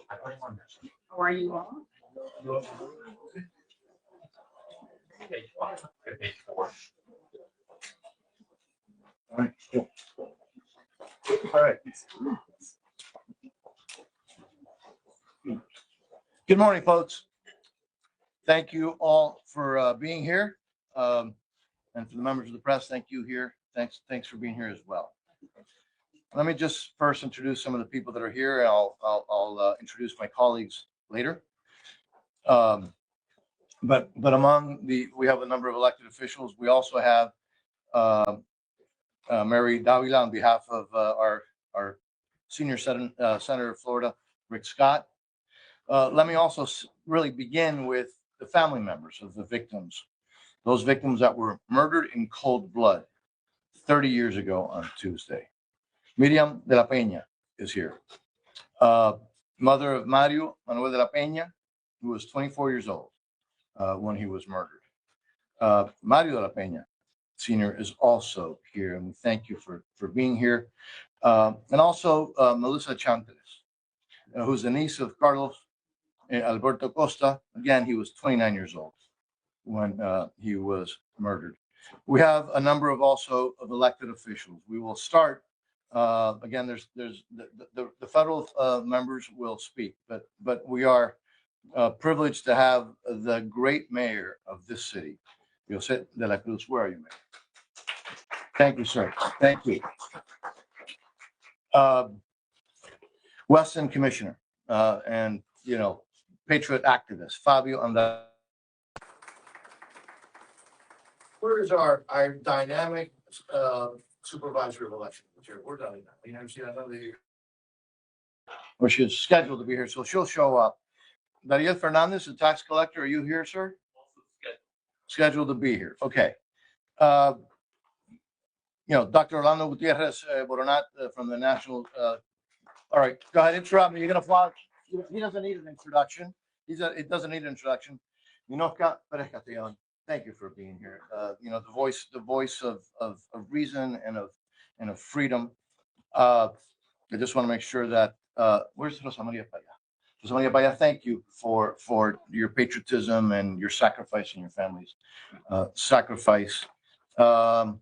How are you all? All right. Cool. All right. Good morning, folks. Thank you all for being here, and for the members of the press, thank you here. Thanks for being here as well. Let me just first introduce some of the people that are here. I'll introduce my colleagues later. But among we have a number of elected officials. We also have Mary Davila on behalf of our senior senator of Florida, Rick Scott. Let me also really begin with the family members of the victims, those victims that were murdered in cold blood 30 years ago on Tuesday. Miriam de la Peña is here, mother of Mario Manuel de la Peña, who was 24 years old when he was murdered. Mario de la Peña Sr. is also here, and we thank you for being here. And also Melissa Chantes, who's the niece of Carlos Alberto Costa. Again, he was 29 years old when he was murdered. We have a number of also of elected officials. We will start. Again, there's the federal members will speak, but we are privileged to have the great mayor of this city, Jose de la Cruz. Where are you, Mayor? Thank you, sir. Thank you. Weston Commissioner and Patriot activist Fabio Anda. Where is our dynamic supervisor of elections? We're done now. You never see another year. Or she's scheduled to be here, so she'll show up. Daniel Fernandez, the tax collector, are you here, sir? Scheduled to be here. Okay. Dr. Orlando Gutierrez Boronat from the National. All right, go ahead, interrupt me. You're gonna fly. He doesn't need an introduction. It doesn't need an introduction. Minoca Perez Castellon, thank you for being here. The voice of reason and of freedom. I just want to make sure that where's Rosa Maria Paya? Rosa Maria Paya, thank you for your patriotism and your sacrifice and your family's sacrifice. All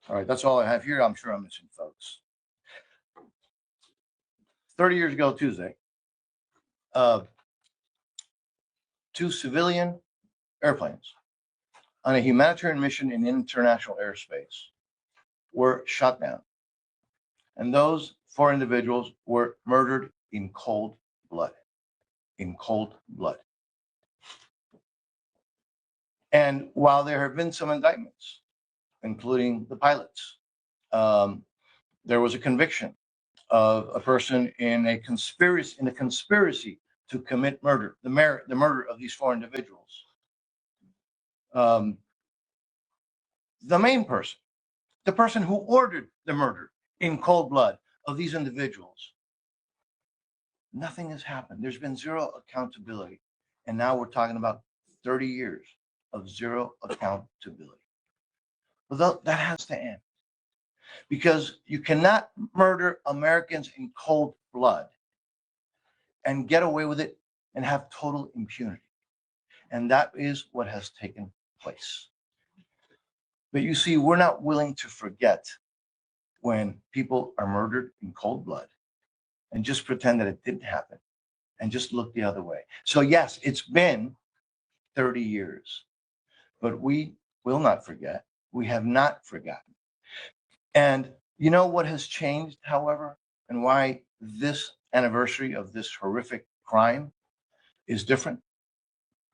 right, that's all I have here. I'm sure I'm missing folks. 30 years ago Tuesday, two civilian airplanes on a humanitarian mission in international airspace were shot down. And those four individuals were murdered in cold blood. In cold blood. And while there have been some indictments, including the pilots, there was a conviction of a person in a conspiracy to commit murder, the murder of these four individuals. The main person, the person who ordered the murder in cold blood of these individuals, nothing has happened. There's been zero accountability. And now we're talking about 30 years of zero accountability. Well, that has to end, because you cannot murder Americans in cold blood and get away with it and have total impunity. And that is what has taken place. But you see, we're not willing to forget when people are murdered in cold blood and just pretend that it didn't happen and just look the other way. So yes, it's been 30 years, but we will not forget. We have not forgotten. And you know what has changed, however, and why this anniversary of this horrific crime is different?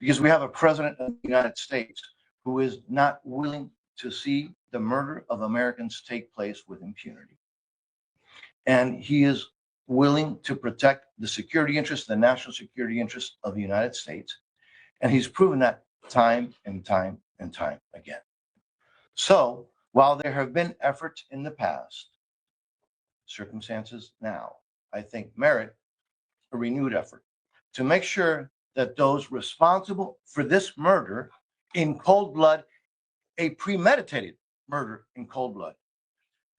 Because we have a president of the United States who is not willing to see the murder of Americans take place with impunity. And he is willing to protect the security interests, the national security interests of the United States. And he's proven that time and time and time again. So while there have been efforts in the past, circumstances now, I think, merit a renewed effort to make sure that those responsible for this murder in cold blood, a premeditated murder in cold blood,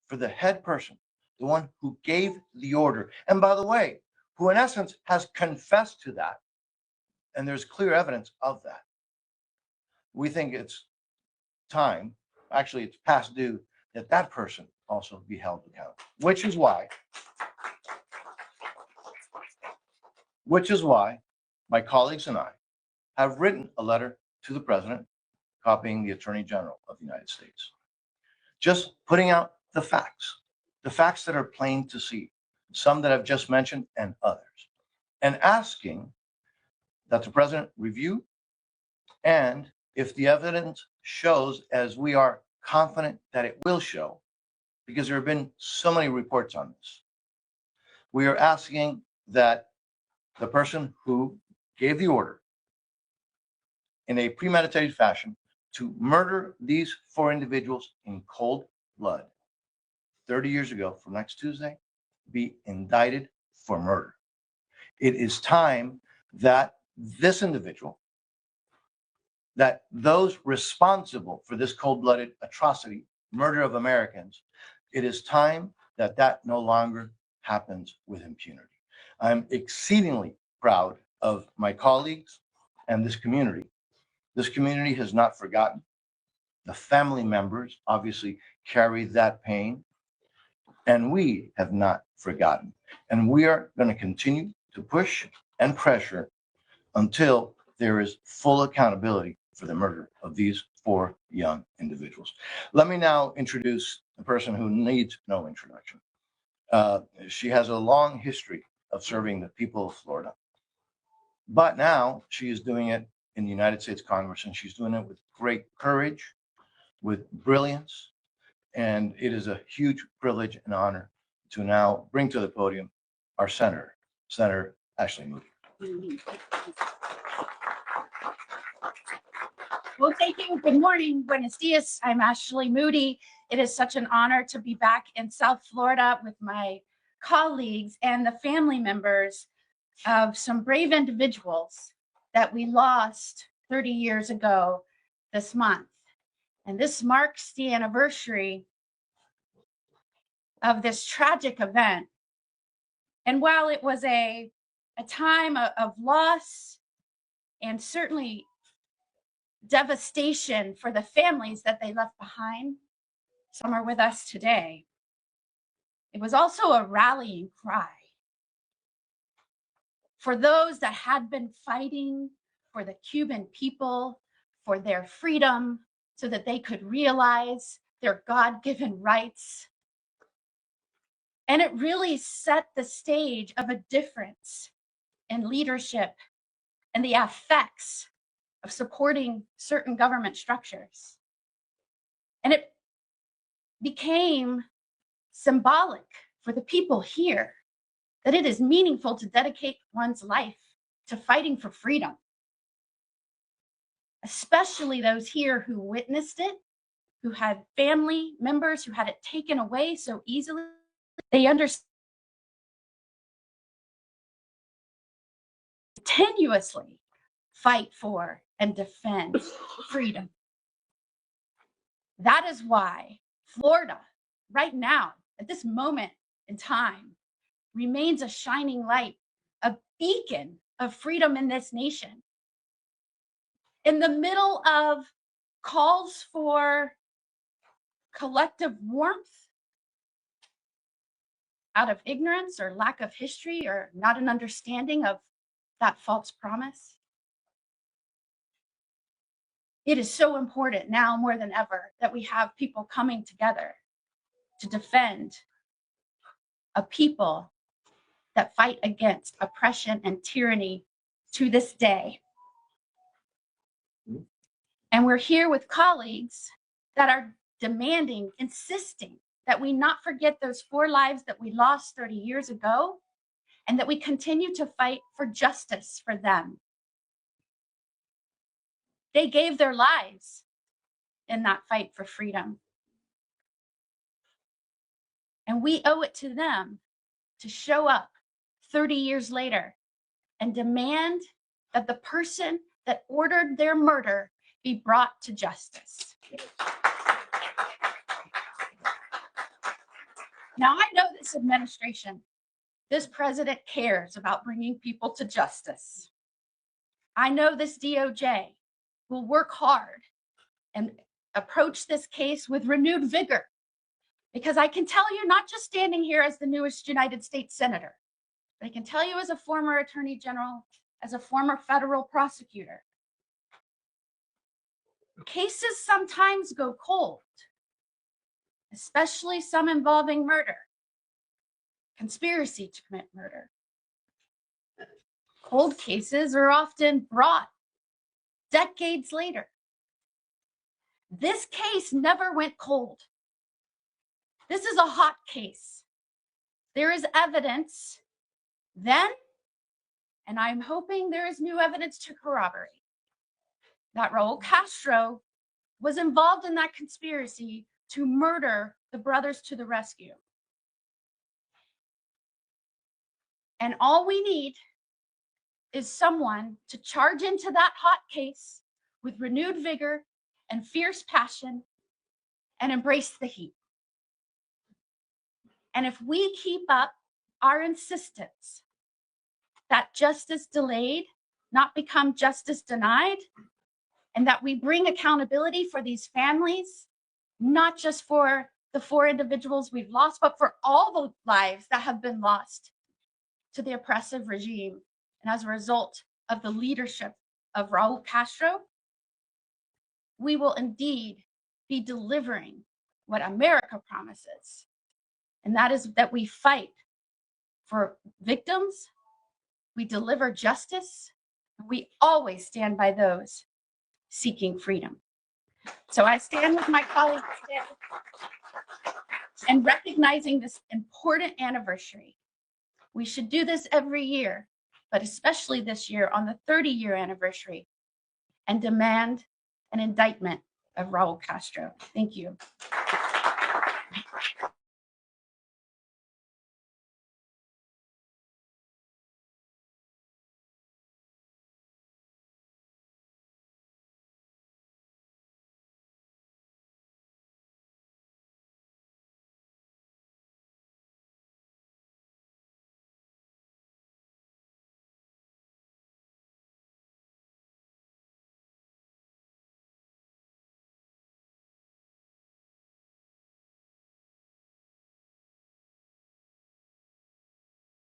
for the head person, the one who gave the order, and by the way, who in essence has confessed to that, and there's clear evidence of that. We think it's time, actually it's past due, that that person also be held accountable, which is why my colleagues and I have written a letter to the president, copying the Attorney General of the United States, just putting out the facts that are plain to see, some that I've just mentioned and others, and asking that the president review, and if the evidence shows, as we are confident that it will show, because there have been so many reports on this, we are asking that the person who gave the order in a premeditated fashion to murder these four individuals in cold blood 30 years ago from next Tuesday be indicted for murder. It is time that this individual, that those responsible for this cold-blooded atrocity, murder of Americans, it is time that that no longer happens with impunity. I'm exceedingly proud of my colleagues and this community. This community has not forgotten. The family members obviously carry that pain, and we have not forgotten. And we are going to continue to push and pressure until there is full accountability for the murder of these four young individuals. Let me now introduce the person who needs no introduction. She has a long history of serving the people of Florida, but now she is doing it in the United States Congress, and she's doing it with great courage, with brilliance, and it is a huge privilege and honor to now bring to the podium our Senator Ashley Moody. Well, thank you. Good morning. Buenos dias. I'm Ashley Moody. It is such an honor to be back in South Florida with my colleagues and the family members of some brave individuals that we lost 30 years ago this month. And this marks the anniversary of this tragic event. And while it was a time of loss and certainly devastation for the families that they left behind, some are with us today, it was also a rallying cry for those that had been fighting for the Cuban people, for their freedom, so that they could realize their God-given rights. And it really set the stage of a difference in leadership and the effects of supporting certain government structures. And it became symbolic for the people here that it is meaningful to dedicate one's life to fighting for freedom, especially those here who witnessed it, who had family members who had it taken away so easily. They understand continuously fight for and defend freedom. That is why Florida, right now, at this moment in time, remains a shining light, a beacon of freedom in this nation. In the middle of calls for collective warmth out of ignorance or lack of history or not an understanding of that false promise, it is so important now more than ever that we have people coming together to defend a people that fight against oppression and tyranny to this day. And we're here with colleagues that are demanding, insisting that we not forget those four lives that we lost 30 years ago, and that we continue to fight for justice for them. They gave their lives in that fight for freedom. And we owe it to them to show up 30 years later and demand that the person that ordered their murder be brought to justice. Now, I know this administration This president cares about bringing people to justice. I know this DOJ will work hard and approach this case with renewed vigor, because I can tell you, not just standing here as the newest United States Senator, but I can tell you as a former Attorney General, as a former federal prosecutor, cases sometimes go cold, especially some involving murder, conspiracy to commit murder. Cold cases are often brought decades later. This case never went cold. This is a hot case. There is evidence then, and I'm hoping there is new evidence to corroborate, that Raúl Castro was involved in that conspiracy to murder the brothers to the rescue. And all we need is someone to charge into that hot case with renewed vigor and fierce passion and embrace the heat. And if we keep up our insistence that justice delayed not become justice denied, and that we bring accountability for these families, not just for the 4 individuals we've lost, but for all the lives that have been lost to the oppressive regime, and as a result of the leadership of Raúl Castro, we will indeed be delivering what America promises. And that is that we fight for victims, we deliver justice, and we always stand by those seeking freedom. So I stand with my colleagues today and recognizing this important anniversary. We should do this every year, but especially this year on the 30-year anniversary, and demand an indictment of Raúl Castro. Thank you.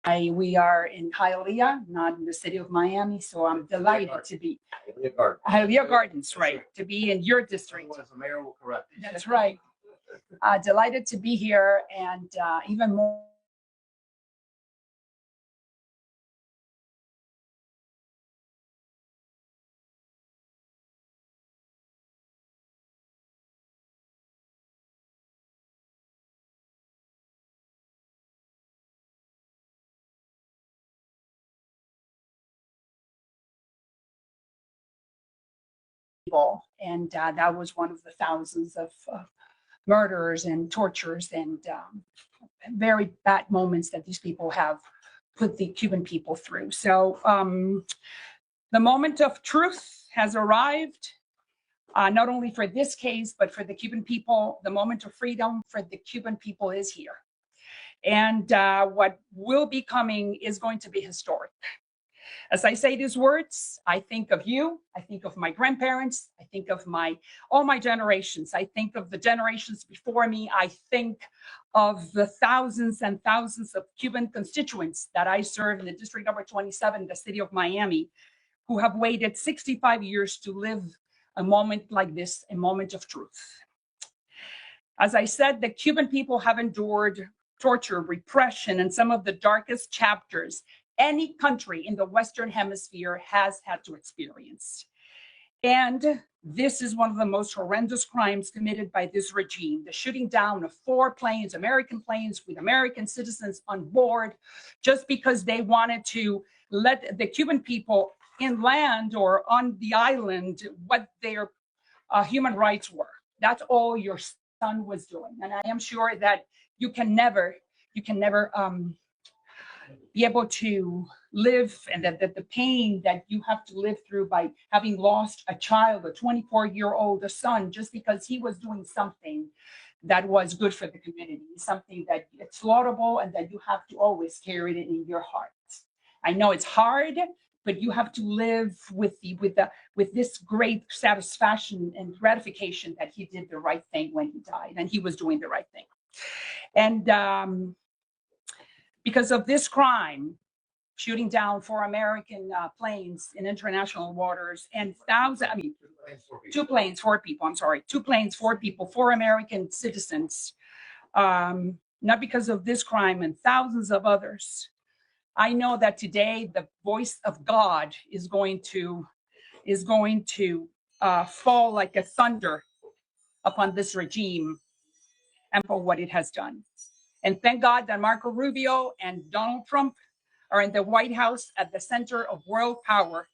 We are in Hialeah, not in the city of Miami, so I'm delighted to be Hialeah Gardens, right? To be in your district. As the mayor will correct you. That's right. Delighted to be here, and even more. And that was one of the thousands of murders and tortures and very bad moments that these people have put the Cuban people through. So the moment of truth has arrived, not only for this case, but for the Cuban people. The moment of freedom for the Cuban people is here. And what will be coming is going to be historic. As I say these words, I think of you, I think of my grandparents, I think of all my generations, I think of the generations before me, I think of the thousands and thousands of Cuban constituents that I serve in the district number 27, the city of Miami, who have waited 65 years to live a moment like this, a moment of truth. As I said, the Cuban people have endured torture, repression, and some of the darkest chapters any country in the Western Hemisphere has had to experience. And this is one of the most horrendous crimes committed by this regime, the shooting down of 4 planes, American planes with American citizens on board, just because they wanted to let the Cuban people inland or on the island what their human rights were. That's all your son was doing. And I am sure that you can never be able to live, and that the pain that you have to live through by having lost a child, a 24-year-old, a son, just because he was doing something that was good for the community. It's something that it's laudable and that you have to always carry it in your heart. I know it's hard, but you have to live with this great satisfaction and gratification that he did the right thing when he died, and he was doing the right thing. And because of this crime, shooting down 4 American planes in international waters, and two planes, 4 people, I'm sorry, 2 planes, 4 people, 4 American citizens, not because of this crime and thousands of others. I know that today the voice of God is going to fall like a thunder upon this regime and for what it has done. And thank God that Marco Rubio and Donald Trump are in the White House at the center of world power,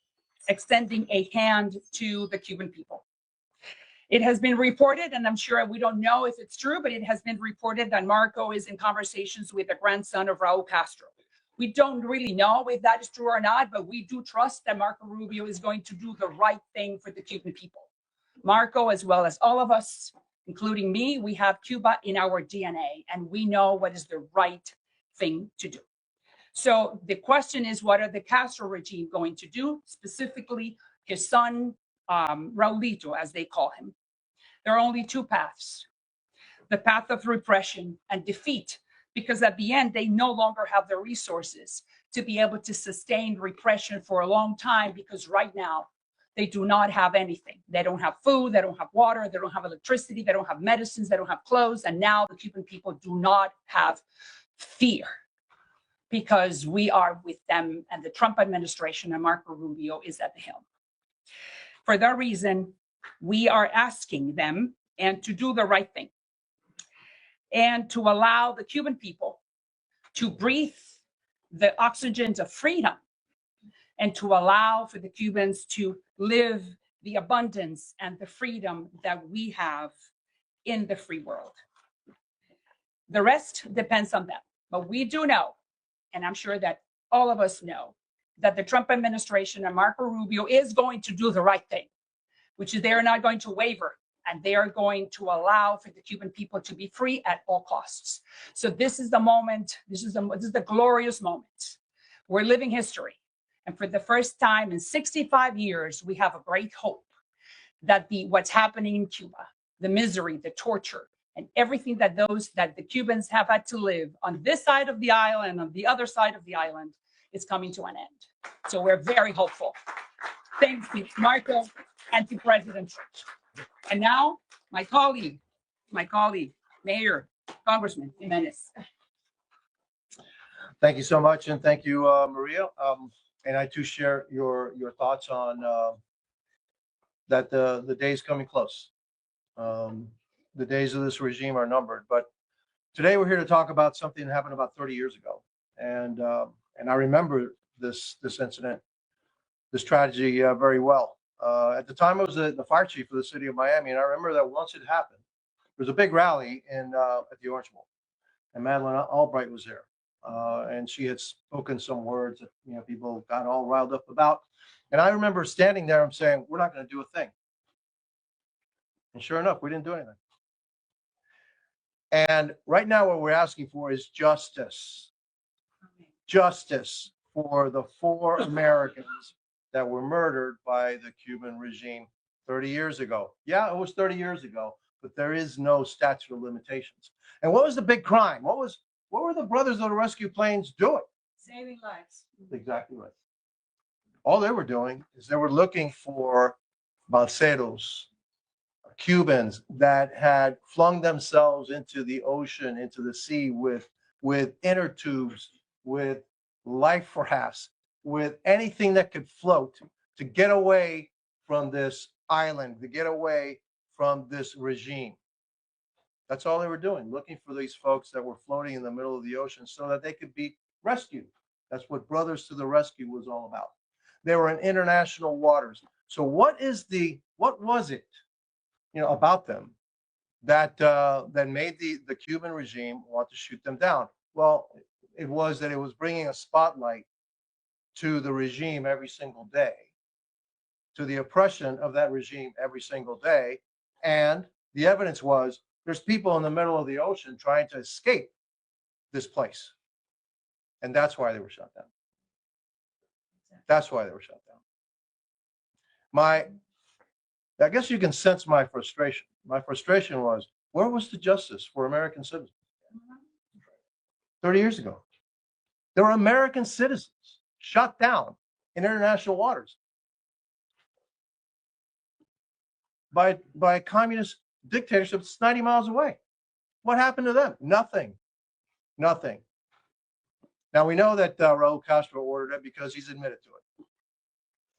extending a hand to the Cuban people. It has been reported, and I'm sure we don't know if it's true, but it has been reported that Marco is in conversations with the grandson of Raúl Castro. We don't really know if that is true or not, but we do trust that Marco Rubio is going to do the right thing for the Cuban people. Marco, as well as all of us, including me, we have Cuba in our DNA, and we know what is the right thing to do. So the question is, what are the Castro regime going to do? Specifically, his son, Raulito, as they call him. There are only 2 paths: the path of repression and defeat, because at the end, they no longer have the resources to be able to sustain repression for a long time, because right now, they do not have anything. They don't have food, they don't have water, they don't have electricity, they don't have medicines, they don't have clothes, and now the Cuban people do not have fear, because we are with them, and the Trump administration and Marco Rubio is at the helm. For that reason, we are asking them and to do the right thing and to allow the Cuban people to breathe the oxygen of freedom and to allow for the Cubans to live the abundance and the freedom that we have in the free world. The rest depends on them, but we do know, and I'm sure that all of us know, that the Trump administration and Marco Rubio is going to do the right thing, which is they are not going to waver, and they are going to allow for the Cuban people to be free at all costs. So this is the moment, this is the glorious moment. We're living history. And for the first time in 65 years, we have a great hope that what's happening in Cuba, the misery, the torture, and everything that the Cubans have had to live on this side of the island, on the other side of the island, is coming to an end. So we're very hopeful. Thanks to Marco and to President Trump. And now, my colleague, Mayor, Congressman Giménez. Thank you so much, and thank you, Maria. And I too share your thoughts on that the days coming close. The days of this regime are numbered. But today we're here to talk about something that happened about 30 years ago, and I remember this incident, this tragedy very well. At the time, I was the fire chief for the city of Miami, and I remember that once it happened, there was a big rally at the Orange Bowl, and Madeleine Albright was there. And she had spoken some words that people got all riled up about. And I remember standing there and saying, we're not going to do a thing. And sure enough, we didn't do anything. And right now what we're asking for is justice. Justice for the 4 Americans that were murdered by the Cuban regime 30 years ago. Yeah, it was 30 years ago, but there is no statute of limitations. And what was the big crime? What were the brothers of the rescue planes doing? Saving lives. Exactly right. All they were doing is they were looking for balseros, Cubans that had flung themselves into the ocean, into the sea with inner tubes, with life rafts, with anything that could float to get away from this island, to get away from this regime. That's all they were doing, looking for these folks that were floating in the middle of the ocean so that they could be rescued. That's what Brothers to the Rescue was all about. They were in international waters. So what was it, about them that made the Cuban regime want to shoot them down? Well, it was that it was bringing a spotlight to the regime every single day, to the oppression of that regime every single day. And the evidence was There's people in the middle of the ocean trying to escape this place. And that's why they were shut down. That's why they were shut down. I guess you can sense my frustration. My frustration was, where was the justice for American citizens? 30 years ago. There were American citizens shot down in international waters by a communist dictatorship that's 90 miles away. What happened to them? Nothing. Nothing. Now we know that Raúl Castro ordered it because he's admitted to it.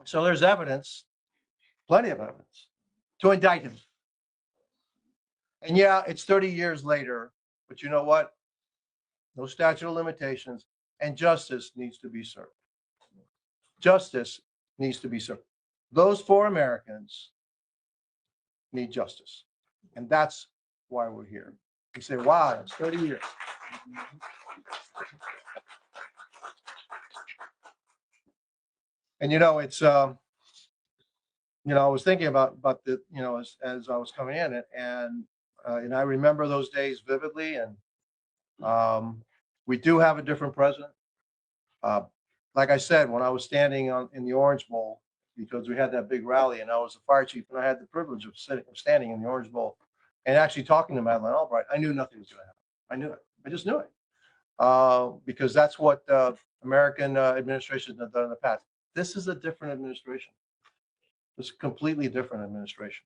So there's evidence, plenty of evidence, to indict him. And yeah, it's 30 years later, but you know what? No statute of limitations, and justice needs to be served. Justice needs to be served. Those 4 Americans need justice. And that's why we're here. You say, wow, it's 30 years. And it's I was thinking about the as I was coming in, and I remember those days vividly, and we do have a different president. Like I said, when I was standing in the Orange Bowl, because we had that big rally, and I was the fire chief, and I had the privilege of standing in the Orange Bowl and actually talking to Madeleine Albright, I knew nothing was going to happen. I knew it. I just knew it, because that's what American administrations have done in the past. This is a different administration. It's a completely different administration.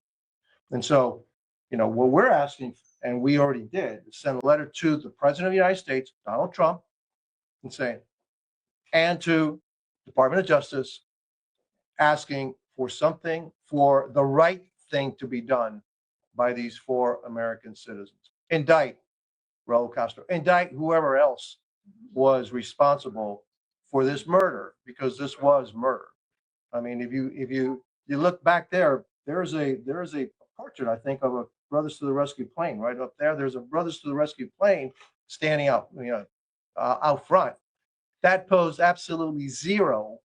And so, what we're asking, and we already did, is send a letter to the President of the United States, Donald Trump, and saying, and to Department of Justice, asking for something, for the right thing to be done by these 4 American citizens. Indict Raúl Castro, indict whoever else was responsible for this murder, because this was murder. I mean, if you look back there, there's a portrait, I think, of a Brothers to the Rescue plane right up there. There's a Brothers to the Rescue plane standing out, out front. That posed absolutely zero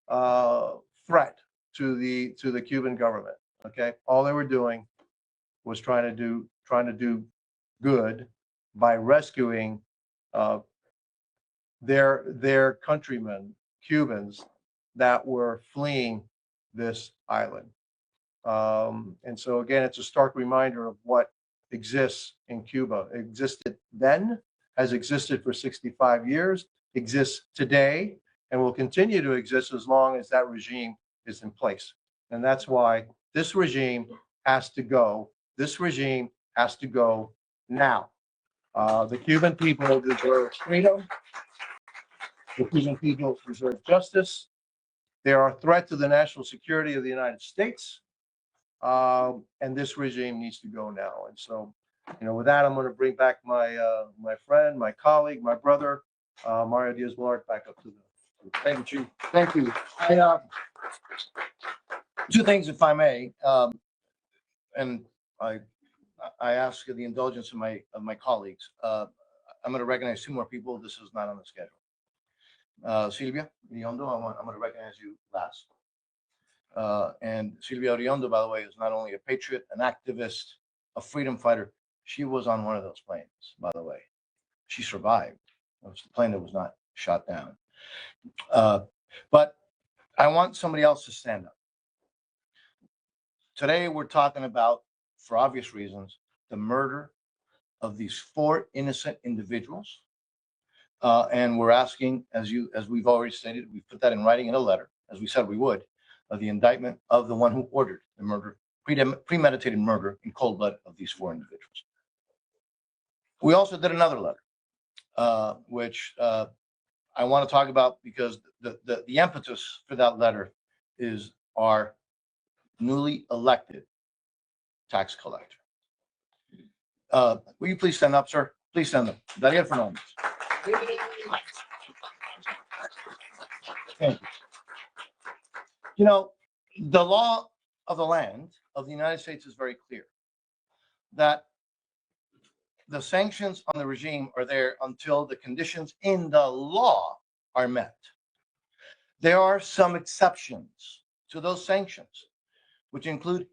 threat to the Cuban government. Okay, all they were doing was trying to do good by rescuing their countrymen, Cubans, that were fleeing this island. And so again, it's a stark reminder of what exists in Cuba. It existed then, has existed for 65 years, exists today, and will continue to exist as long as that regime is in place. And that's why this regime has to go. This regime has to go now. The Cuban people deserve freedom. The Cuban people deserve justice. They are a threat to the national security of the United States. And this regime needs to go now. And so, with that, I'm going to bring back my friend, my colleague, my brother, Mario Díaz-Balart, back up to the. Thank you, Chief. Thank you. 2 things, if I may, and I ask the indulgence of my colleagues. I'm going to recognize 2 more people. This is not on the schedule. Silvia Riondo, I'm going to recognize you last. And Silvia Riondo, by the way, is not only a patriot, an activist, a freedom fighter. She was on one of those planes, by the way. She survived. It was the plane that was not shot down. But I want somebody else to stand up. Today, we're talking about, for obvious reasons, the murder of these 4 innocent individuals. And we're asking, as we've already stated, we put that in writing in a letter, as we said we would, of the indictment of the one who ordered the murder, premeditated murder in cold blood of these 4 individuals. We also did another letter, which I want to talk about, because the impetus for that letter is our newly elected tax collector. Will you please stand up, sir? Please stand up. Daniel Fernandez. Thank you. The law of the land of the United States is very clear that the sanctions on the regime are there until the conditions in the law are met. There are some exceptions to those sanctions, which include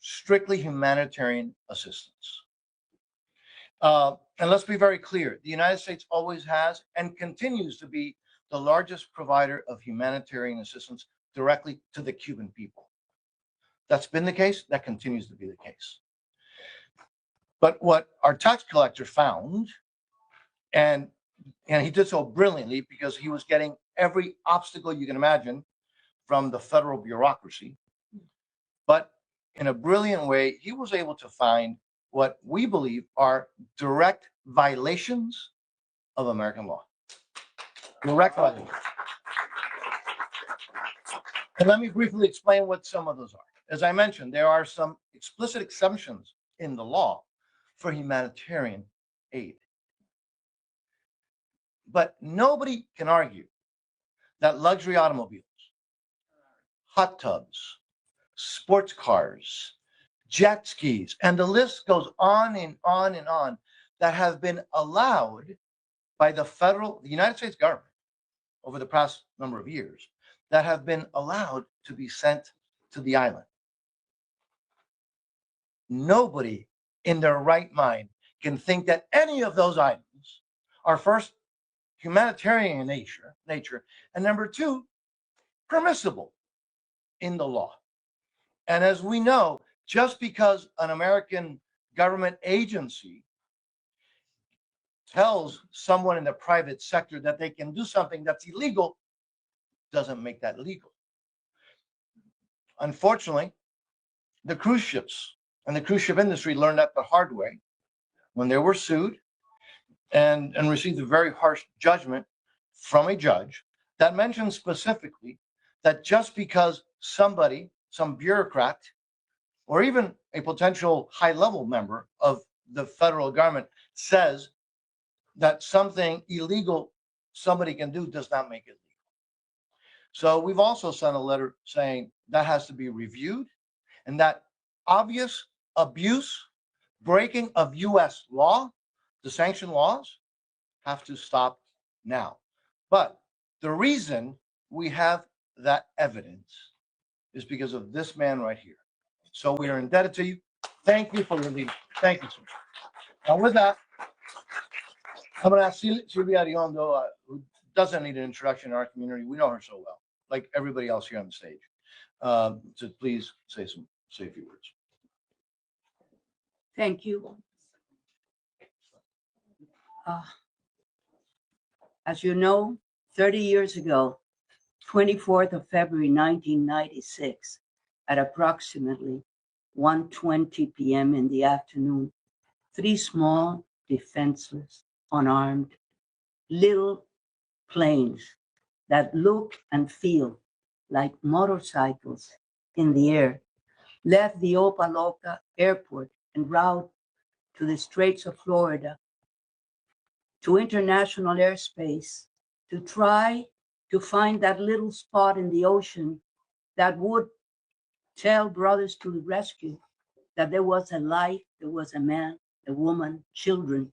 strictly humanitarian assistance. And let's be very clear, the United States always has and continues to be the largest provider of humanitarian assistance directly to the Cuban people. That's been the case, that continues to be the case. But what our tax collector found, and he did so brilliantly because he was getting every obstacle you can imagine from the federal bureaucracy, but in a brilliant way, he was able to find what we believe are direct violations of American law. Direct violations. And let me briefly explain what some of those are. As I mentioned, there are some explicit exemptions in the law for humanitarian aid. But nobody can argue that luxury automobiles, hot tubs, sports cars, jet skis, and the list goes on and on and on, that have been allowed by the United States government over the past number of years, that have been allowed to be sent to the island. Nobody in their right mind can think that any of those items are, first, humanitarian in nature, and number two, permissible in the law. And as we know, just because an American government agency tells someone in the private sector that they can do something that's illegal, doesn't make that legal. Unfortunately, the cruise ships and the cruise ship industry learned that the hard way when they were sued and received a very harsh judgment from a judge that mentioned specifically that just because somebody, some bureaucrat, or even a potential high-level member of the federal government says that something illegal somebody can do does not make it legal. So we've also sent a letter saying that has to be reviewed, and that obvious abuse, breaking of U.S. law, the sanction laws, have to stop now. But the reason we have that evidence is because of this man right here. So we are indebted to you. Thank you for your leadership. Thank you, sir. Now with that, I'm going to ask Silvia Ariondo, who doesn't need an introduction in our community. We know her so well, like everybody else here on the stage, to please say a few words. Thank you. As you know, 30 years ago, 24th of February, 1996, at approximately 1:20 p.m. in the afternoon, 3 small, defenseless, unarmed, little planes that look and feel like motorcycles in the air left the Opa-locka airport en route to the Straits of Florida, to international airspace, to try to find that little spot in the ocean that would tell Brothers to the Rescue that there was a life, there was a man, a woman, children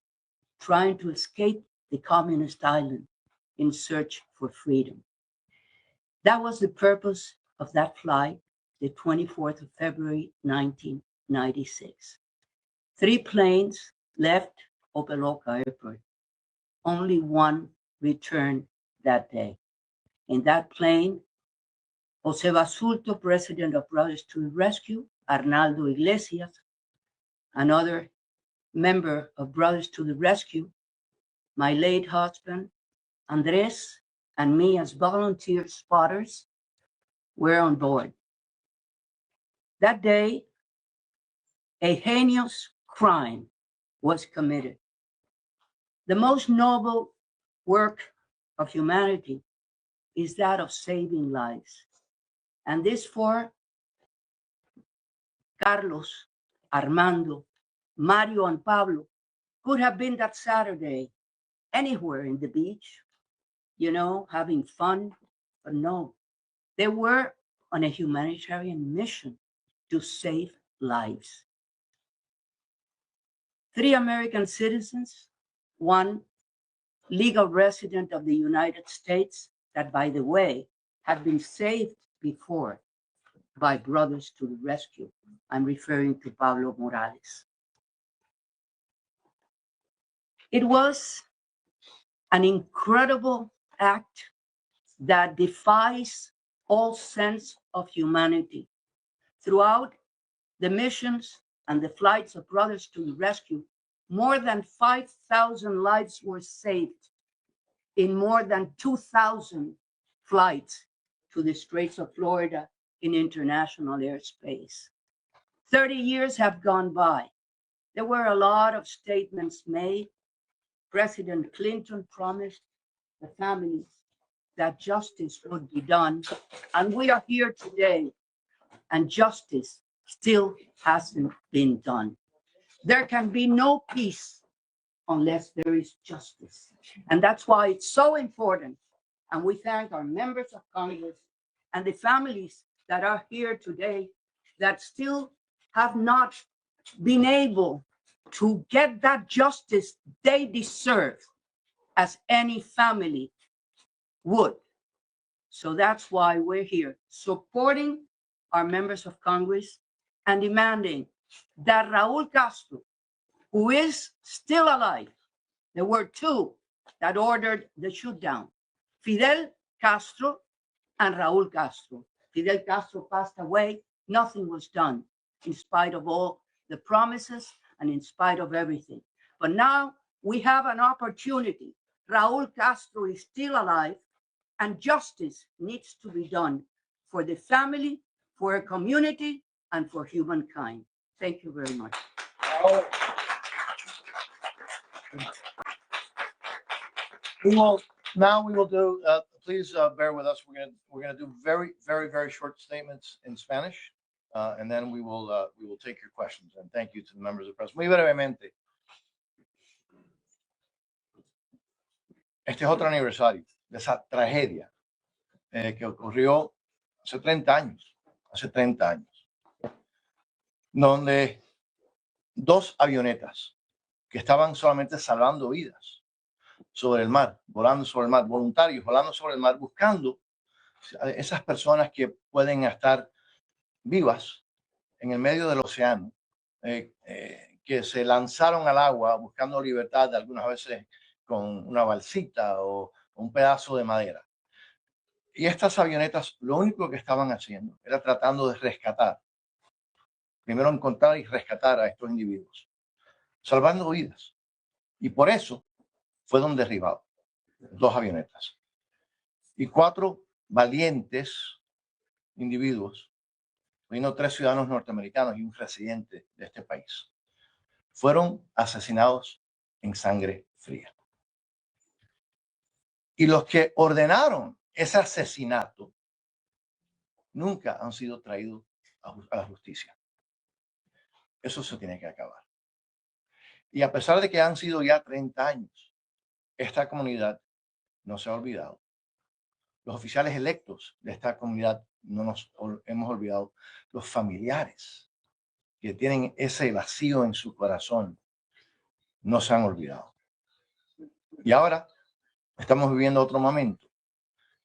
trying to escape the communist island in search for freedom. That was the purpose of that flight, the 24th of February, 1996. 3 planes left Opa-locka Airport. Only one returned that day. In that plane, Jose Basulto, president of Brothers to the Rescue, Arnaldo Iglesias, another member of Brothers to the Rescue, my late husband, Andres, and me as volunteer spotters were on board. That day, a heinous crime was committed. The most noble work of humanity is that of saving lives. And this for Carlos, Armando, Mario, and Pablo could have been that Saturday anywhere in the beach, having fun, but no, they were on a humanitarian mission to save lives. 3 American citizens, 1 legal resident of the United States, that, by the way, had been saved before by Brothers to the Rescue. I'm referring to Pablo Morales. It was an incredible act that defies all sense of humanity. Throughout the missions and the flights of Brothers to the Rescue, more than 5,000 lives were saved in more than 2,000 flights to the Straits of Florida in international airspace. 30 years have gone by. There were a lot of statements made. President Clinton promised the families that justice would be done, and we are here today, and justice still hasn't been done. There can be no peace unless there is justice. And that's why it's so important. And we thank our members of Congress and the families that are here today that still have not been able to get that justice they deserve as any family would. So that's why we're here supporting our members of Congress and demanding that Raúl Castro, who is still alive, there were two that ordered the shootdown, Fidel Castro and Raúl Castro. Fidel Castro passed away, nothing was done in spite of all the promises and in spite of everything. But now we have an opportunity. Raúl Castro is still alive, and justice needs to be done for the family, for a community, and for humankind. Thank you very much. We will do, please bear with us. We're gonna do very short statements in Spanish, and then we will take your questions. And thank you to the members of the press. Muy brevemente. Este es otro aniversario de esa tragedia que ocurrió hace 30 años, donde dos avionetas que estaban solamente salvando vidas sobre el mar, volando sobre el mar, voluntarios volando sobre el mar, buscando esas personas que pueden estar vivas en el medio del océano, que se lanzaron al agua buscando libertad, algunas veces con una balsita o un pedazo de madera. Y estas avionetas lo único que estaban haciendo era tratando de rescatar, primero encontrar y rescatar a estos individuos, salvando vidas. Y por eso fueron derribados dos avionetas. Y 4 valientes individuos, vino 3 ciudadanos norteamericanos y un residente de este país, fueron asesinados en sangre fría. Y los que ordenaron ese asesinato nunca han sido traídos a la justicia. Eso se tiene que acabar. Y a pesar de que han sido ya 30 años, esta comunidad no se ha olvidado. Los oficiales electos de esta comunidad no nos hemos olvidado. Los familiares que tienen ese vacío en su corazón no se han olvidado. Y ahora estamos viviendo otro momento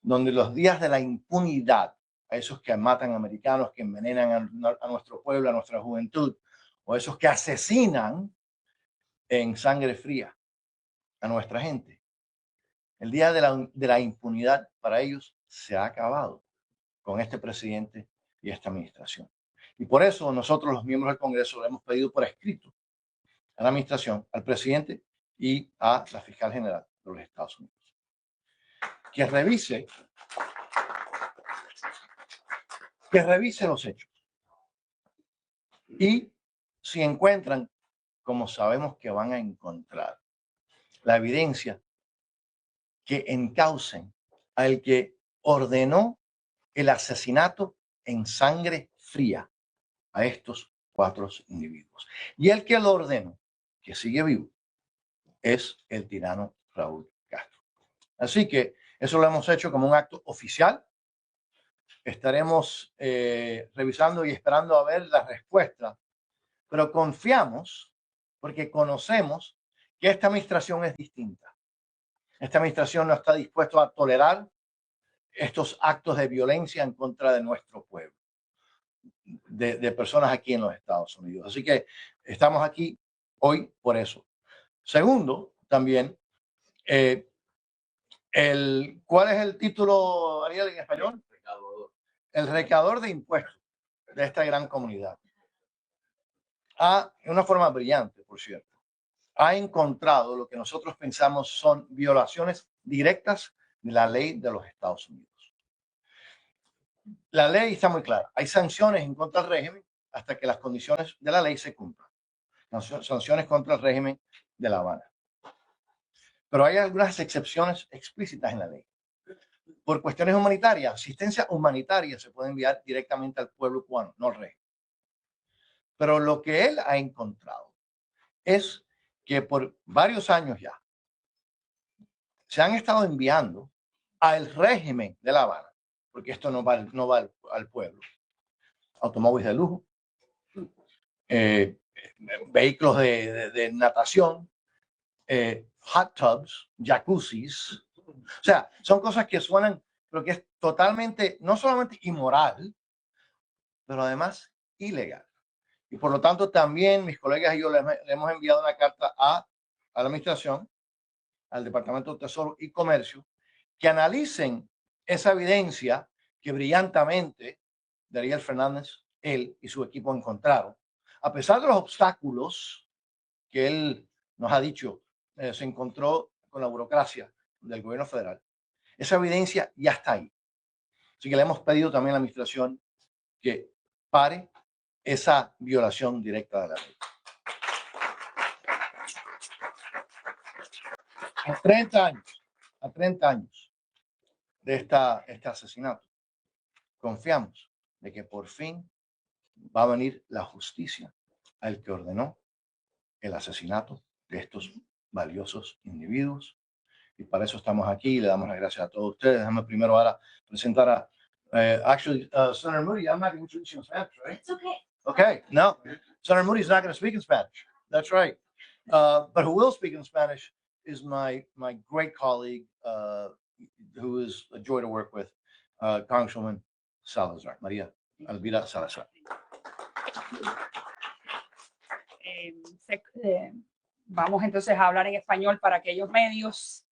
donde los días de la impunidad a esos que matan americanos, que envenenan a nuestro pueblo, a nuestra juventud, o esos que asesinan en sangre fría a nuestra gente. El día de la impunidad para ellos se ha acabado con este presidente y esta administración. Y por eso nosotros, los miembros del Congreso, le hemos pedido por escrito a la administración, al presidente y a la fiscal general de los Estados Unidos que revise los hechos. Y si encuentran, como sabemos que van a encontrar, la evidencia, que encaucen al que ordenó el asesinato en sangre fría a estos 4 individuos. Y el que lo ordenó, que sigue vivo, es el tirano Raúl Castro. Así que eso lo hemos hecho como un acto oficial. Estaremos revisando y esperando a ver la respuesta, pero confiamos porque conocemos que esta administración es distinta. Esta administración no está dispuesta a tolerar estos actos de violencia en contra de nuestro pueblo, de personas aquí en los Estados Unidos. Así que estamos aquí hoy por eso. Segundo, también. ¿Cuál es el título, Ariel, en español? El recaudador de impuestos de esta gran comunidad. De una forma brillante, por cierto, ha encontrado lo que nosotros pensamos son violaciones directas de la ley de los Estados Unidos. La ley está muy clara. Hay sanciones en contra del régimen hasta que las condiciones de la ley se cumplan. Sanciones contra el régimen de La Habana. Pero hay algunas excepciones explícitas en la ley. Por cuestiones humanitarias, asistencia humanitaria se puede enviar directamente al pueblo cubano, no al régimen. Pero lo que él ha encontrado es que por varios años ya se han estado enviando al régimen de La Habana, porque esto no va al pueblo, automóviles de lujo, vehículos de natación, hot tubs, jacuzzis. O sea, son cosas que suenan, pero que es totalmente, no solamente inmoral, pero además ilegal. Y por lo tanto también mis colegas y yo le hemos enviado una carta a la administración, al Departamento de Tesoro y Comercio, que analicen esa evidencia que brillantemente Ariel Fernández, él y su equipo encontraron. A pesar de los obstáculos que él nos ha dicho, se encontró con la burocracia del gobierno federal, esa evidencia ya está ahí. Así que le hemos pedido también a la administración que pare esa violación directa de la ley. A 30 años de este asesinato, confiamos de que por fin va a venir la justicia al que ordenó el asesinato de estos valiosos individuos. Y para eso estamos aquí y le damos las gracias a todos ustedes. Déjame primero ahora presentar a Senator Moody. I'm not going to introduce you in Spanish, right? It's okay. Okay, no. Senator Moody is not going to speak in Spanish. That's right. But who will speak in Spanish is my great colleague, who is a joy to work with, Congresswoman Salazar, María Elvira Salazar. Vamos entonces a hablar en español para aquellos medios.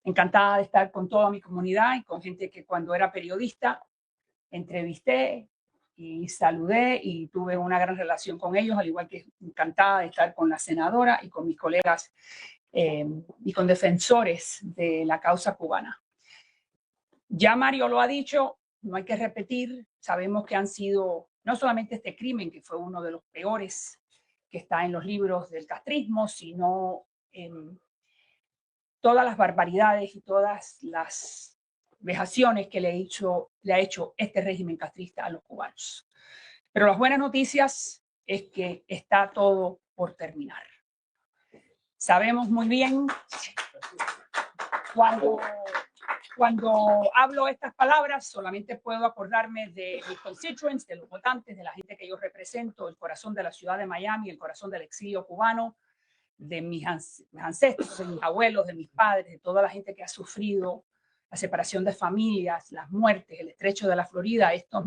Encantada de estar con toda mi comunidad y con gente que cuando era periodista entrevisté y saludé y tuve una gran relación con ellos, al igual que encantada de estar con la senadora y con mis colegas y con defensores de la causa cubana. Ya Mario lo ha dicho, no hay que repetir, sabemos que han sido no solamente este crimen, que fue uno de los peores que está en los libros del castrismo, sino todas las barbaridades y todas las vejaciones que le ha hecho este régimen castrista a los cubanos. Pero las buenas noticias es que está todo por terminar. Sabemos muy bien cuando hablo estas palabras, solamente puedo acordarme de mis constituents, de los votantes, de la gente que yo represento, el corazón de la ciudad de Miami, el corazón del exilio cubano, de mis ancestros, de mis abuelos, de mis padres, de toda la gente que ha sufrido la separación de familias, las muertes, el estrecho de la Florida, estos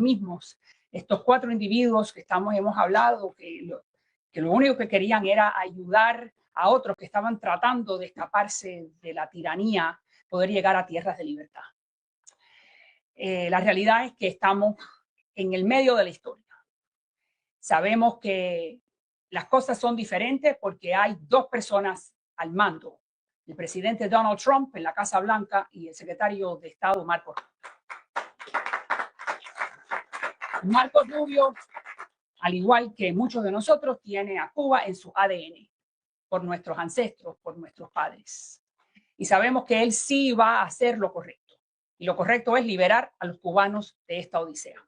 4 individuos que hemos hablado, que lo único que querían era ayudar a otros que estaban tratando de escaparse de la tiranía, poder llegar a tierras de libertad. La realidad es que estamos en el medio de la historia. Sabemos que las cosas son diferentes porque hay 2 personas al mando. El presidente Donald Trump en la Casa Blanca y el secretario de Estado Marco Rubio. Marco Rubio, al igual que muchos de nosotros, tiene a Cuba en su ADN, por nuestros ancestros, por nuestros padres. Y sabemos que él sí va a hacer lo correcto. Y lo correcto es liberar a los cubanos de esta odisea.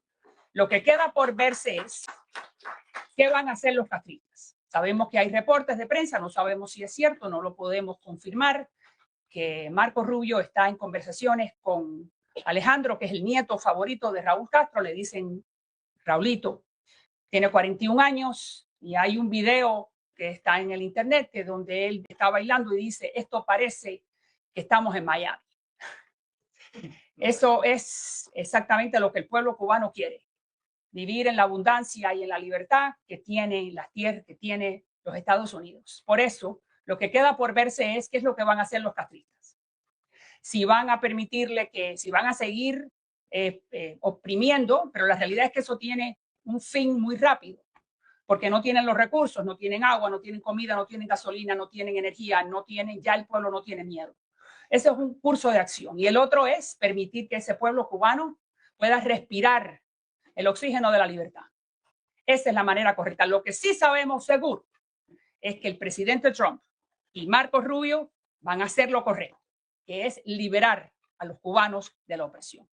Lo que queda por verse es qué van a hacer los castristas. Sabemos que hay reportes de prensa, no sabemos si es cierto, no lo podemos confirmar, que Marco Rubio está en conversaciones con Alejandro, que es el nieto favorito de Raúl Castro, le dicen Raulito, tiene 41 años y hay un video que está en el internet que donde él está bailando y dice, esto parece que estamos en Miami. Eso es exactamente lo que el pueblo cubano quiere. Vivir en la abundancia y en la libertad que tiene las tierras, que tiene los Estados Unidos. Por eso Lo que queda por verse es qué es lo que van a hacer los castristas. Si van a permitirle si van a seguir oprimiendo, pero la realidad es que eso tiene un fin muy rápido, porque no tienen los recursos, no tienen agua, no tienen comida, no tienen gasolina, no tienen energía, ya el pueblo no tiene miedo. Ese es un curso de acción. Y el otro es permitir que ese pueblo cubano pueda respirar el oxígeno de la libertad. Esa es la manera correcta. Lo que sí sabemos seguro es que el presidente Trump y Marco Rubio van a hacer lo correcto, que es liberar a los cubanos de la opresión.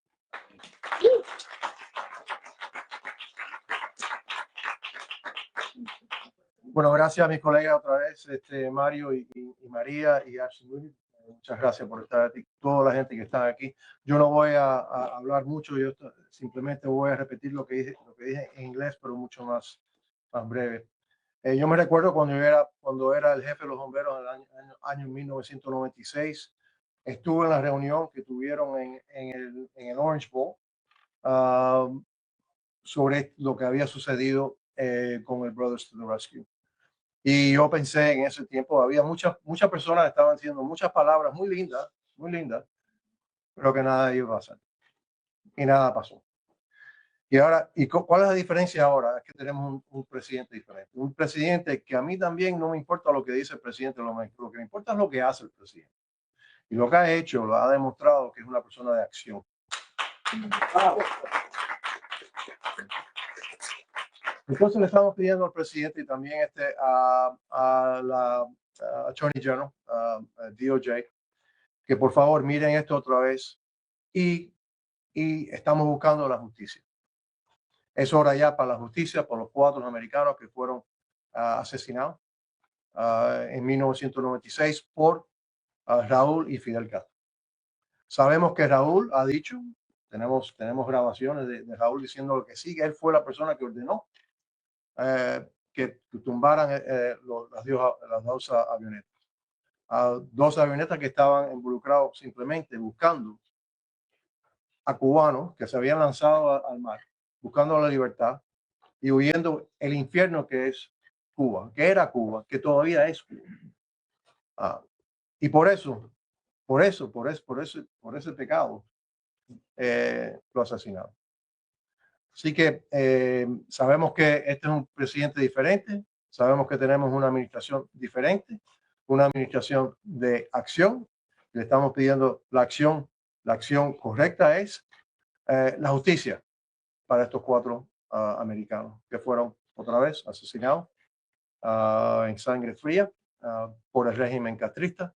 Bueno, gracias a mis colegas otra vez, Mario y María y Ashley. Muchas gracias por estar aquí, toda la gente que está aquí. Yo no voy a hablar mucho, yo simplemente voy a repetir lo que dije en inglés, pero mucho más breve. Yo me recuerdo cuando era el jefe de los bomberos en el año 1996, estuve en la reunión que tuvieron en el Orange Bowl sobre lo que había sucedido con el Brothers to the Rescue. Y yo pensé en ese tiempo, había muchas personas que estaban diciendo muchas palabras muy lindas, pero que nada iba a pasar. Y nada pasó. Y ahora, ¿cuál es la diferencia ahora? Es que tenemos un presidente diferente. Un presidente que a mí también no me importa lo que dice el presidente, lo que me importa es lo que hace el presidente. Y lo que ha hecho, lo ha demostrado que es una persona de acción. Entonces le estamos pidiendo al presidente y también a la Attorney General, DOJ, que por favor miren esto otra vez y estamos buscando la justicia. Es hora ya para la justicia por los 4 americanos que fueron asesinados en 1996 por Raúl y Fidel Castro. Sabemos que Raúl ha dicho, tenemos grabaciones de Raúl diciendo lo que sí, que él fue la persona que ordenó que tumbaran las 2 avionetas. 2 avionetas que estaban involucrados simplemente buscando a cubanos que se habían lanzado al mar, buscando la libertad y huyendo el infierno que es Cuba, que era Cuba, que todavía es Cuba. Y por ese pecado lo asesinaron. Así que sabemos que este es un presidente diferente, sabemos que tenemos una administración diferente, una administración de acción. Le estamos pidiendo la acción correcta es la justicia para estos 4 americanos que fueron otra vez asesinados en sangre fría por el régimen castrista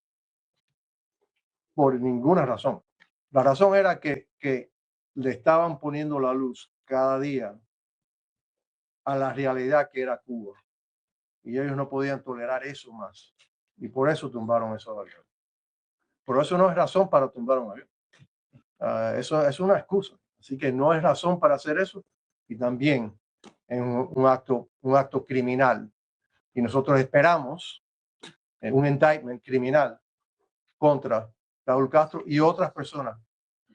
por ninguna razón. La razón era que le estaban poniendo la luz cada día a la realidad que era Cuba. Y ellos no podían tolerar eso más. Y por eso tumbaron esos aviones. Pero eso no es razón para tumbar un avión. Eso es una excusa. Así que no es razón para hacer eso. Y también es un acto criminal. Y nosotros esperamos un indictment criminal contra Raúl Castro y otras personas,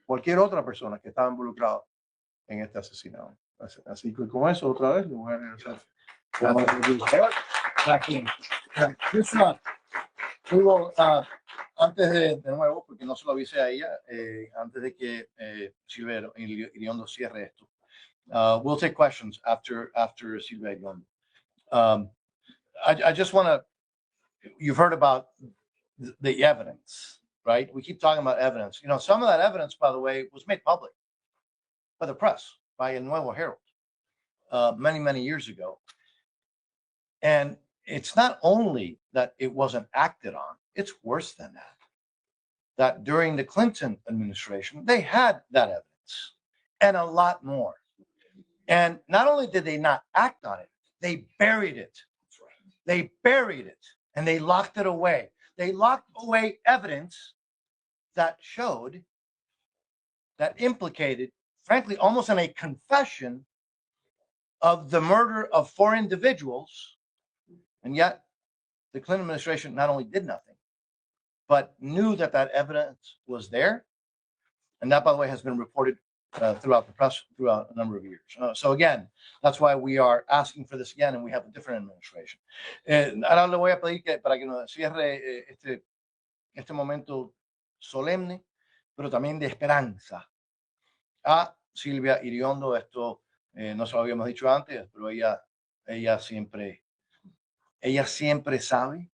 cualquier otra persona que estaba involucrada en este asesinato. Así que con eso otra vez le voy a regresar. Antes de nuevo, porque no se lo avisé a ella, antes de que Silvia Iriondo cierre esto. We'll take questions after Silvia Iriondo. I just want to, you've heard about the evidence, right? We keep talking about evidence. You know, some of that evidence, by the way, was made public by the press, by El Nuevo Herald, many years ago. And it's not only that it wasn't acted on, it's worse than that. That during the Clinton administration, they had that evidence and a lot more. And not only did they not act on it, they buried it. They buried it and they locked it away. They locked away evidence that showed, that implicated, frankly, almost in a confession of the murder of 4 individuals. And yet the Clinton administration not only did nothing, but knew that that evidence was there. And that, by the way, has been reported throughout the press throughout a number of years. So again, that's why we are asking for this again, and we have a different administration. Ahora le voy a pedir que para que nos cierre este momento solemne, pero también de esperanza, a Silvia Iriondo. Esto no se lo habíamos dicho antes, pero ella siempre sabe,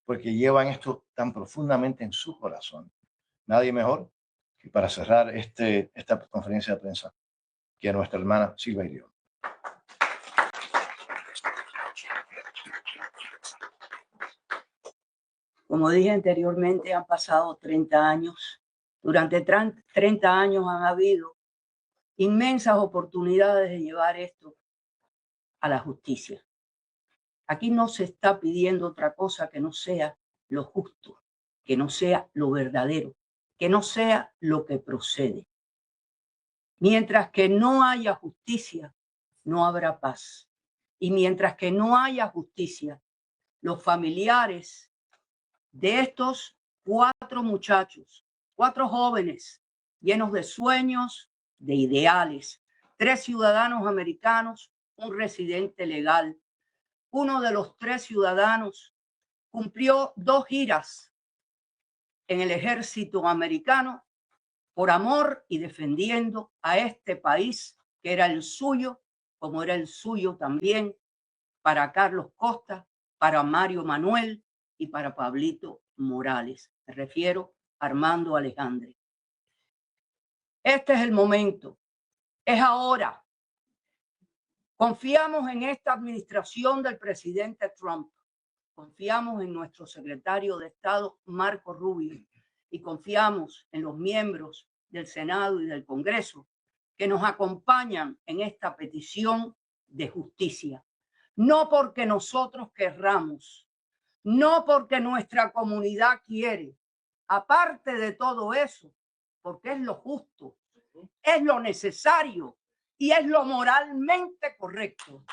porque llevan esto tan profundamente en su corazón. Nadie mejor que para cerrar esta conferencia de prensa que a nuestra hermana Silvia Iriondo. Como dije anteriormente, han pasado 30 años. Durante 30 años han habido inmensas oportunidades de llevar esto a la justicia. Aquí no se está pidiendo otra cosa que no sea lo justo, que no sea lo verdadero, que no sea lo que procede. Mientras que no haya justicia, no habrá paz. Y mientras que no haya justicia, los familiares de estos 4 muchachos, 4 jóvenes llenos de sueños, de ideales, 3 ciudadanos americanos, un residente legal. Uno de los 3 ciudadanos cumplió 2 giras en el ejército americano por amor y defendiendo a este país que era el suyo, como era el suyo también para Carlos Costa, para Mario Manuel y para Pablito Morales. Me refiero a Armando Alejandre. Este es el momento, es ahora. Confiamos en esta administración del presidente Trump. Confiamos en nuestro secretario de Estado, Marco Rubio, y confiamos en los miembros del Senado y del Congreso que nos acompañan en esta petición de justicia. No porque nosotros querramos, no porque nuestra comunidad quiere, aparte de todo eso, porque es lo justo, es lo necesario y es lo moralmente correcto.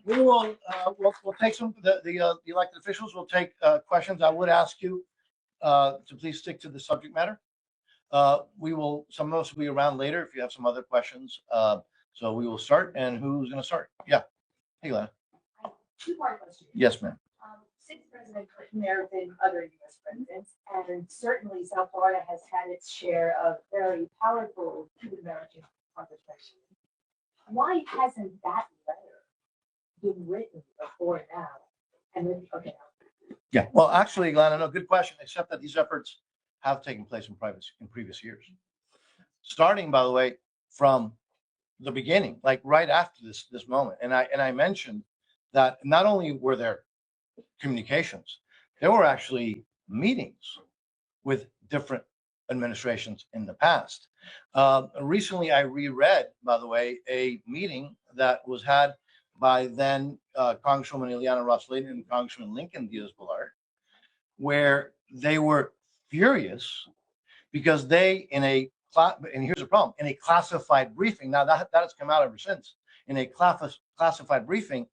We'll take some, the elected officials will take questions. I would ask you to please stick to the subject matter. Some of us will be around later if you have some other questions. So we will start, and who's going to start? Yeah. Hey, Lana. 2-part question. Yes, ma'am. Since President Clinton, there have been other U.S. presidents, and certainly South Florida has had its share of very powerful Cuban American conversation. Why hasn't that letter been written before now? And then, okay. Yeah. Well, actually, Lana, no, good question, except that these efforts have taken place in previous years. Starting, by the way, from the beginning, like right after this moment. And I mentioned that not only were there communications, there were actually meetings with different administrations in the past. Recently, I reread, by the way, a meeting that was had by then Congresswoman Ileana Ros-Lehtinen and Congressman Lincoln Díaz-Balart, where they were furious because they, and here's the problem, in a classified briefing, now that has come out ever since, in a classified briefing,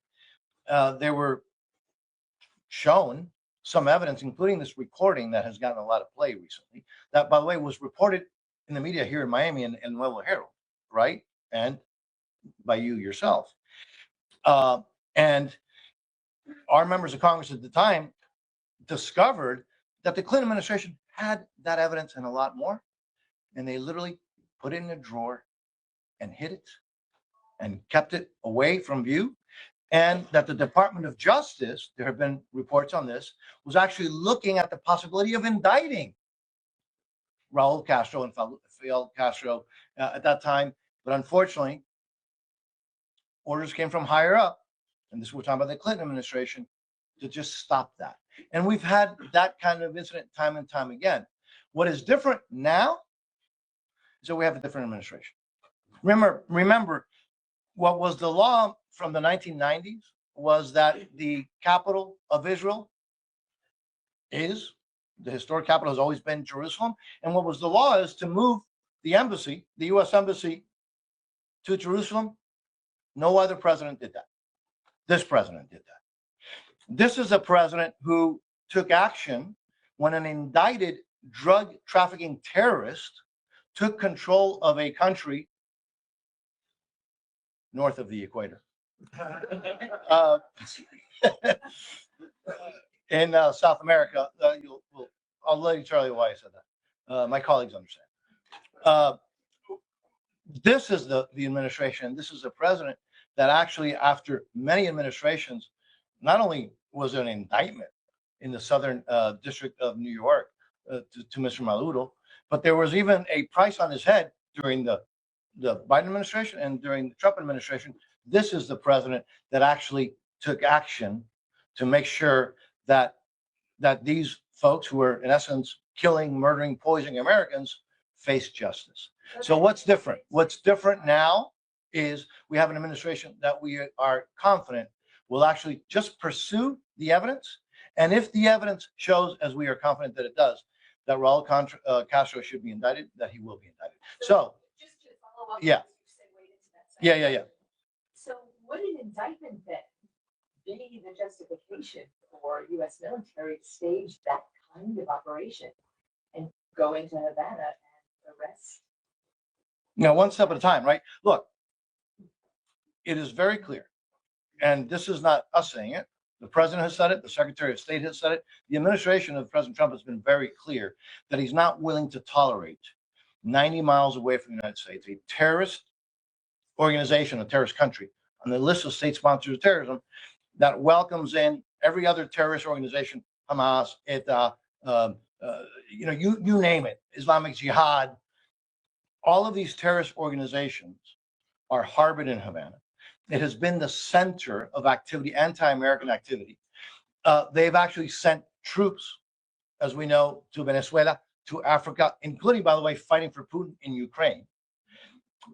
they were shown some evidence, including this recording that has gotten a lot of play recently, that, by the way, was reported in the media here in Miami and Nuevo Herald, right? And by you yourself. And our members of Congress at the time discovered that the Clinton administration had that evidence and a lot more. And they literally put it in a drawer and hid it and kept it away from view. And that the Department of Justice, there have been reports on this, was actually looking at the possibility of indicting Raúl Castro and Fidel Castro at that time. But unfortunately, orders came from higher up, and this we're talking about the Clinton administration, to just stop that. And we've had that kind of incident time and time again. What is different now is that we have a different administration. Remember, what was the law from the 1990s was that the capital of Israel is, the historic capital has always been Jerusalem. And what was the law is to move the embassy, the US embassy, to Jerusalem. No other president did that. This president did that. This is a president who took action when an indicted drug trafficking terrorist took control of a country north of the equator. In South America, I'll let you tell you why I said that. My colleagues understand. This is the administration. This is the president that actually, after many administrations, not only was an indictment in the Southern District of New York to Mr. Maduro, but there was even a price on his head during the Biden administration and during the Trump administration. This is the president that actually took action to make sure that these folks who are in essence killing, murdering, poisoning Americans face justice. So what's different? What's different now is we have an administration that we are confident will actually just pursue the evidence. And if the evidence shows, as we are confident that it does, that Raúl Castro should be indicted, that he will be indicted. So, Just to follow up. Yeah. Yeah. So would an indictment then be the justification for U.S. military to stage that kind of operation and go into Havana and arrest? Now, one step at a time, right? Look, it is very clear, and this is not us saying it. The president has said it. The Secretary of State has said it. The administration of President Trump has been very clear that he's not willing to tolerate 90 miles away from the United States a terrorist organization, a terrorist country on the list of state sponsors of terrorism that welcomes in every other terrorist organization, Hamas, ETA, you name it, Islamic Jihad. All of these terrorist organizations are harbored in Havana. It has been the center of activity, anti-American activity. They've actually sent troops, as we know, to Venezuela, to Africa, including, by the way, fighting for Putin in Ukraine.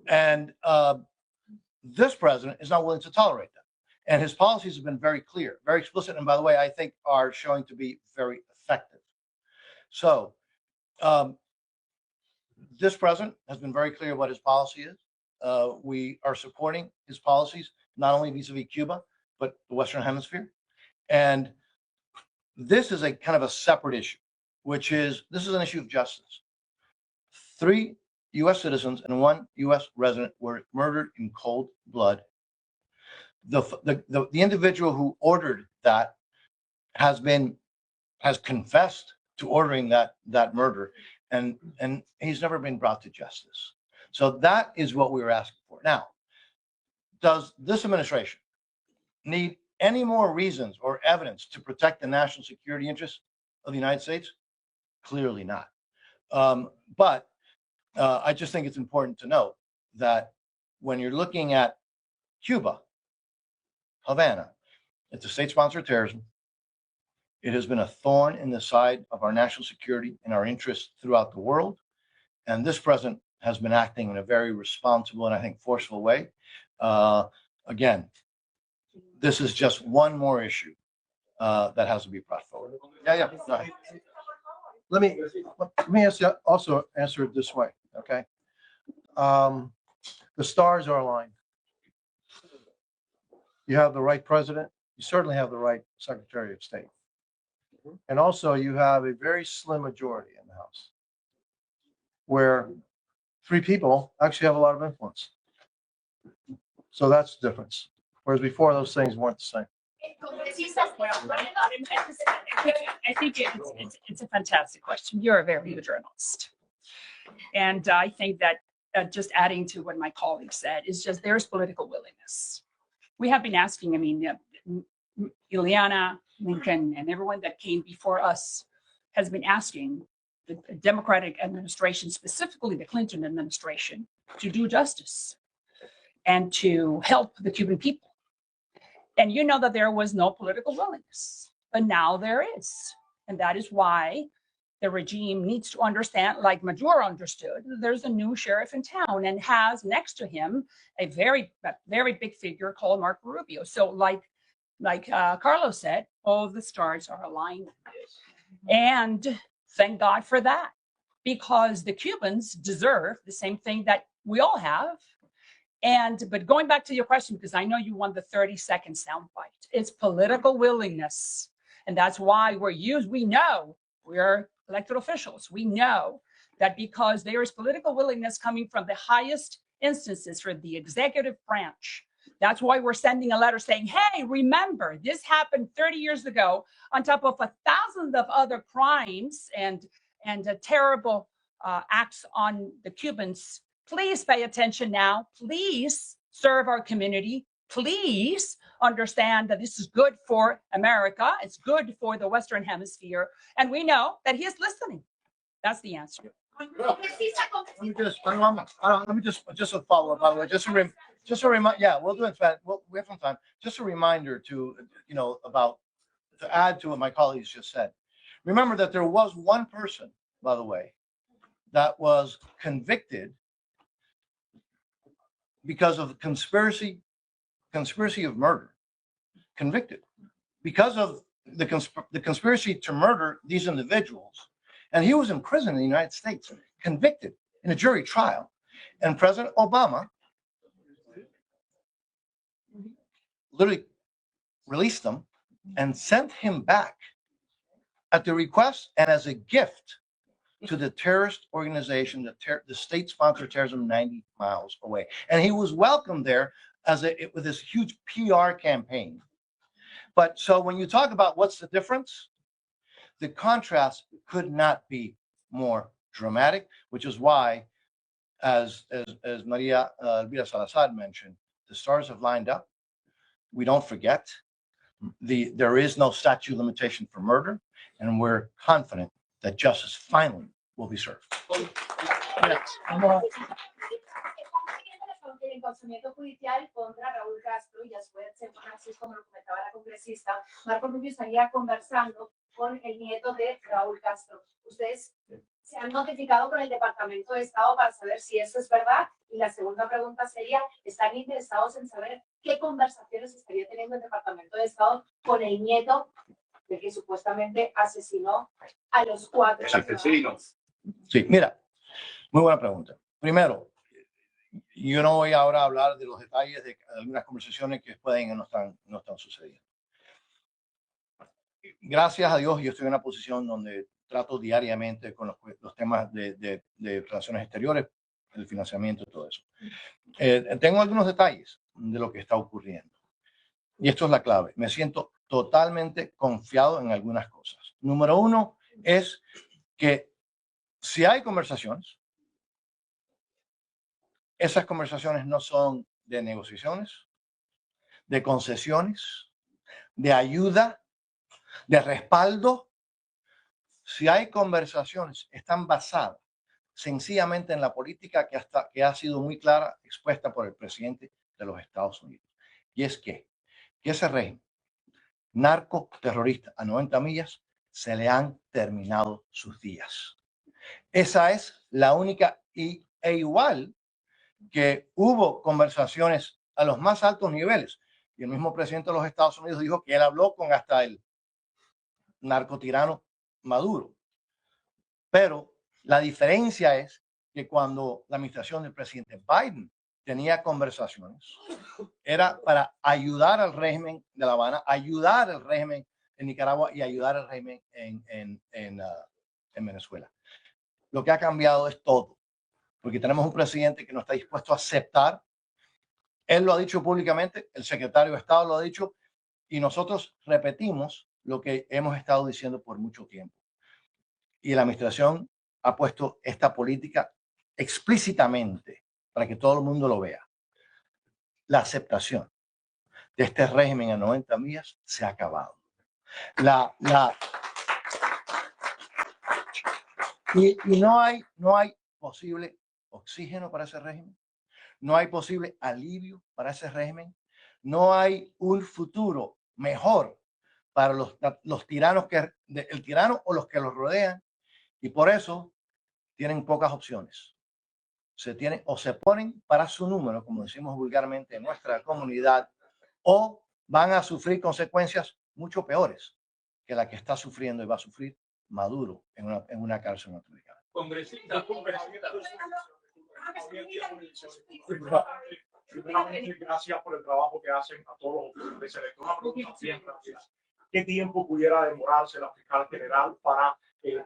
And this president is not willing to tolerate that. And his policies have been very clear, very explicit, and by the way, I think are showing to be very effective. So this president has been very clear what his policy is. We are supporting his policies, not only vis-a-vis Cuba, but the Western Hemisphere. And this is a kind of a separate issue, which is, this is an issue of justice. 3 U.S. citizens and 1 U.S. resident were murdered in cold blood. The individual who ordered that has confessed to ordering that murder, and he's never been brought to justice. So that is what we were asking for. Now, does this administration need any more reasons or evidence to protect the national security interests of the United States? Clearly not. But I just think it's important to note that when you're looking at Cuba, Havana, it's a state sponsor of terrorism. It has been a thorn in the side of our national security and our interests throughout the world. And this president has been acting in a very responsible and I think forceful way. Again, this is just one more issue that has to be brought forward. Yeah. Go ahead. Let me also answer it this way, okay? The stars are aligned. You have the right president. You certainly have the right Secretary of State. And also you have a very slim majority in the House where 3 people actually have a lot of influence. So that's the difference. Whereas before those things weren't the same. I think it's a fantastic question. You're a very good journalist. And I think that just adding to what my colleague said is just there's political willingness. We have been asking, Ileana, Lincoln, and everyone that came before us has been asking the Democratic administration, specifically the Clinton administration, to do justice and to help the Cuban people. And you know that there was no political willingness, but now there is. And that is why the regime needs to understand, like Maduro understood, there's a new sheriff in town and has next to him a very big figure called Marco Rubio. So like Carlos said, all the stars are aligned. And thank God for that, because the Cubans deserve the same thing that we all have. But going back to your question, because I know you want the 30-second soundbite, it's political willingness. And that's why we know We are elected officials. We know that because there is political willingness coming from the highest instances for the executive branch. That's why we're sending a letter saying, hey, remember, this happened 30 years ago on top of 1,000 of other crimes and terrible acts on the Cubans. Please pay attention now. Please serve our community. Please understand that this is good for America. It's good for the Western Hemisphere. And we know that he is listening. That's the answer. Let me just a follow up, by the way, just a reminder. Yeah, we'll do it. We have some time. Just a reminder to, to add to what my colleagues just said. Remember that there was one person, by the way, that was convicted because of conspiracy of murder, convicted because of the conspiracy to murder these individuals. And he was in prison in the United States, convicted in a jury trial. And President Obama literally released him and sent him back at the request and as a gift to the terrorist organization, the state-sponsored terrorism 90 miles away. And he was welcomed there with this huge PR campaign. But so when you talk about what's the difference, the contrast could not be more dramatic, which is why, as María Elvira Salazar mentioned, the stars have lined up. We don't forget. There is no statute of limitation for murder, and we're confident that justice finally will be served. El encausamiento judicial contra Raúl Castro y a su vez en Francis, como lo comentaba la congresista, Marco Rubio estaría conversando con el nieto de Raúl Castro. Ustedes se han notificado con el Departamento de Estado para saber si eso es verdad. Y la segunda pregunta sería, ¿están interesados en saber qué conversaciones estaría teniendo el Departamento de Estado con el nieto de que supuestamente asesinó a los 4 asesinos? Sí, mira, muy buena pregunta. Primero, yo no voy ahora a hablar de los detalles de algunas conversaciones que pueden no están sucediendo. Gracias a Dios, yo estoy en una posición donde trato diariamente con los temas de relaciones exteriores, el financiamiento y todo eso. Tengo algunos detalles de lo que está ocurriendo. Y esto es la clave. Me siento totalmente confiado en algunas cosas. Número uno es que si hay conversaciones, esas conversaciones no son de negociaciones, de concesiones, de ayuda, de respaldo. Si hay conversaciones, están basadas sencillamente en la política que ha sido muy clara, expuesta por el presidente de los Estados Unidos. Y es que ese régimen narcoterrorista a 90 millas se le han terminado sus días. Esa es la única e igual que hubo conversaciones a los más altos niveles. Y el mismo presidente de los Estados Unidos dijo que él habló con hasta el narcotirano Maduro. Pero la diferencia es que cuando la administración del presidente Biden tenía conversaciones, era para ayudar al régimen de La Habana, ayudar al régimen en Nicaragua y ayudar al régimen en Venezuela. Lo que ha cambiado es todo, porque tenemos un presidente que no está dispuesto a aceptar. Él lo ha dicho públicamente, el secretario de Estado lo ha dicho, y nosotros repetimos lo que hemos estado diciendo por mucho tiempo. Y la administración ha puesto esta política explícitamente para que todo el mundo lo vea. La aceptación de este régimen a 90 millas se ha acabado. Y no hay posible oxígeno para ese régimen. No hay posible alivio para ese régimen. No hay un futuro mejor para los tiranos, el tirano o los que los rodean. Y por eso tienen pocas opciones. O se ponen para su número, como decimos vulgarmente en nuestra comunidad, o van a sufrir consecuencias mucho peores que la que está sufriendo y va a sufrir Maduro en una cárcel norteamericana. Congresistas, primeramente, gracias por el trabajo que hacen a todos los oficiales electorales. ¿Qué tiempo pudiera demorarse la fiscal general para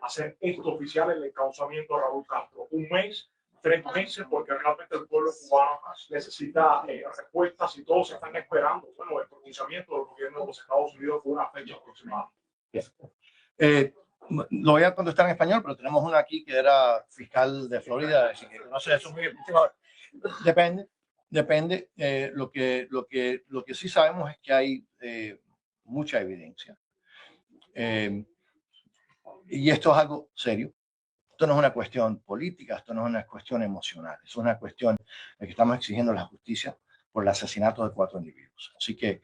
hacer esto oficial el encausamiento de Raúl Castro? Un mes, 3 meses, porque realmente el pueblo cubano necesita respuestas y todos están esperando, bueno, el pronunciamiento del gobierno de los Estados Unidos con una fecha aproximada. Lo voy a contestar en español, pero tenemos una aquí que era fiscal de Florida, así que no sé, eso es muy depende. Lo que sí sabemos es que hay mucha evidencia. Y esto es algo serio. Esto no es una cuestión política, esto no es una cuestión emocional, es una cuestión de que estamos exigiendo la justicia por el asesinato de 4 individuos. Así que,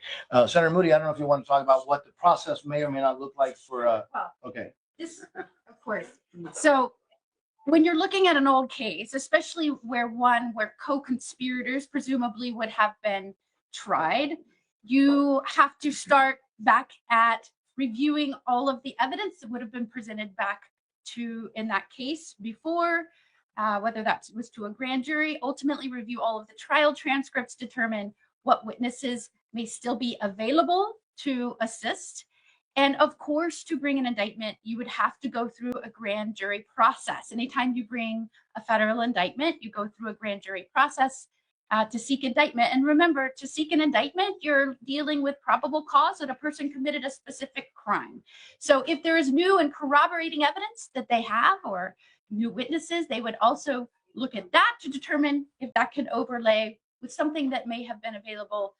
Senator Moody, I don't know if you want to talk about what the process may or may not look like for, okay. This, of course. So when you're looking at an old case, especially where co-conspirators presumably would have been tried, you have to start back at reviewing all of the evidence that would have been presented back to in that case before, whether that was to a grand jury, ultimately review all of the trial transcripts, determine what witnesses may still be available to assist. And of course, to bring an indictment, you would have to go through a grand jury process. Anytime you bring a federal indictment, you go through a grand jury process to seek indictment. And remember, to seek an indictment, you're dealing with probable cause that a person committed a specific crime. So if there is new and corroborating evidence that they have or new witnesses, they would also look at that to determine if that can overlay with something that may have been available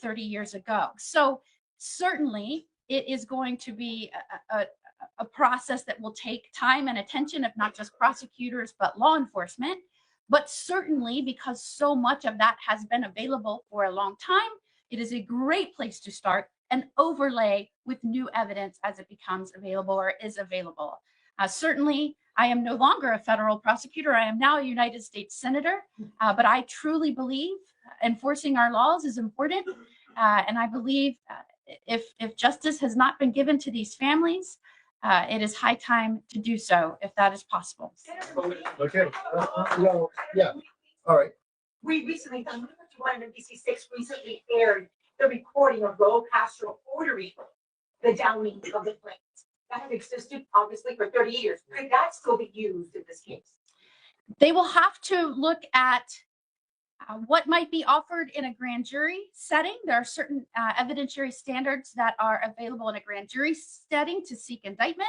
30 years ago. So certainly, it is going to be a process that will take time and attention of not just prosecutors, but law enforcement. But certainly, because so much of that has been available for a long time, it is a great place to start and overlay with new evidence as it becomes available or is available. Certainly, I am no longer a federal prosecutor. I am now a United States Senator, but I truly believe enforcing our laws is important. And I believe if justice has not been given to these families, it is high time to do so, if that is possible. Okay. Yeah. All right. We recently, on 156, recently aired the recording of Raúl Castro ordering the downing of the planes. That had existed obviously for 30 years. Could that still be used in this case? They will have to look at what might be offered in a grand jury setting. There are certain evidentiary standards that are available in a grand jury setting to seek indictment,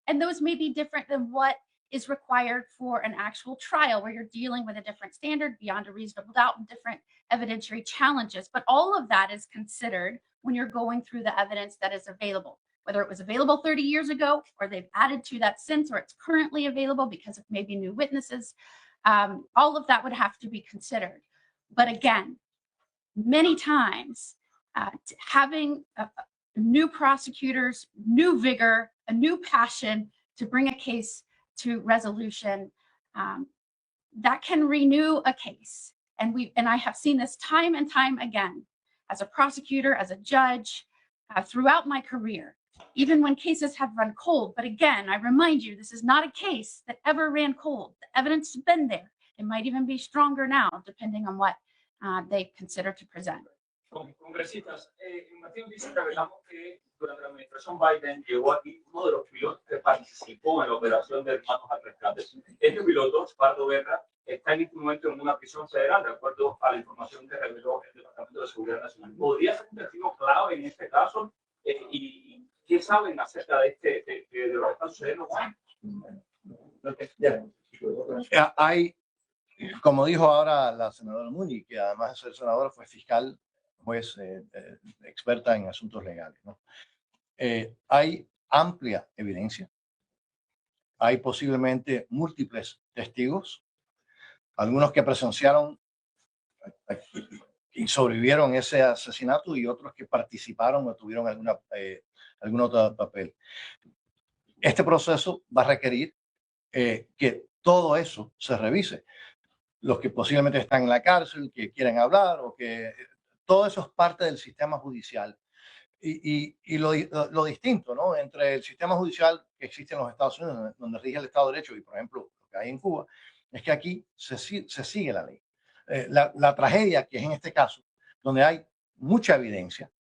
and those may be different than what is required for an actual trial where you're dealing with a different standard beyond a reasonable doubt and different evidentiary challenges. But all of that is considered when you're going through the evidence that is available, whether it was available 30 years ago or they've added to that since, or it's currently available because of maybe new witnesses. All of that would have to be considered. But again, many times having new prosecutors, new vigor, a new passion to bring a case to resolution, that can renew a case. And I have seen this time and time again as a prosecutor, as a judge, throughout my career, even when cases have run cold. But again, I remind you, this is not a case that ever ran cold. The evidence has been there. It might even be stronger now, depending on what they consider to present. Congresistas, Martín dice que revelamos que durante la administración Biden llegó aquí uno de los pilotos que participó en la operación de Hermanos al Rescate. Este piloto, Pardo Guerra, está en este momento en una prisión federal, de acuerdo a la información que reveló el Departamento de Seguridad Nacional. ¿Podría ser un testigo clave en este caso? ¿Y qué saben acerca de lo que está sucediendo? Hay, como dijo ahora la senadora Muni, que además de ser senadora fue fiscal, juez, experta en asuntos legales, ¿no? Hay amplia evidencia, hay posiblemente múltiples testigos, algunos que presenciaron y sobrevivieron ese asesinato y otros que participaron o tuvieron algún otro papel. Este proceso va a requerir que todo eso se revise. Los que posiblemente están en la cárcel, que quieren hablar, o que todo eso es parte del sistema judicial. Y lo distinto, ¿no?, entre el sistema judicial que existe en los Estados Unidos, donde rige el Estado de Derecho, y por ejemplo lo que hay en Cuba, es que aquí se sigue la ley. La tragedia que es en este caso, donde hay mucha evidencia,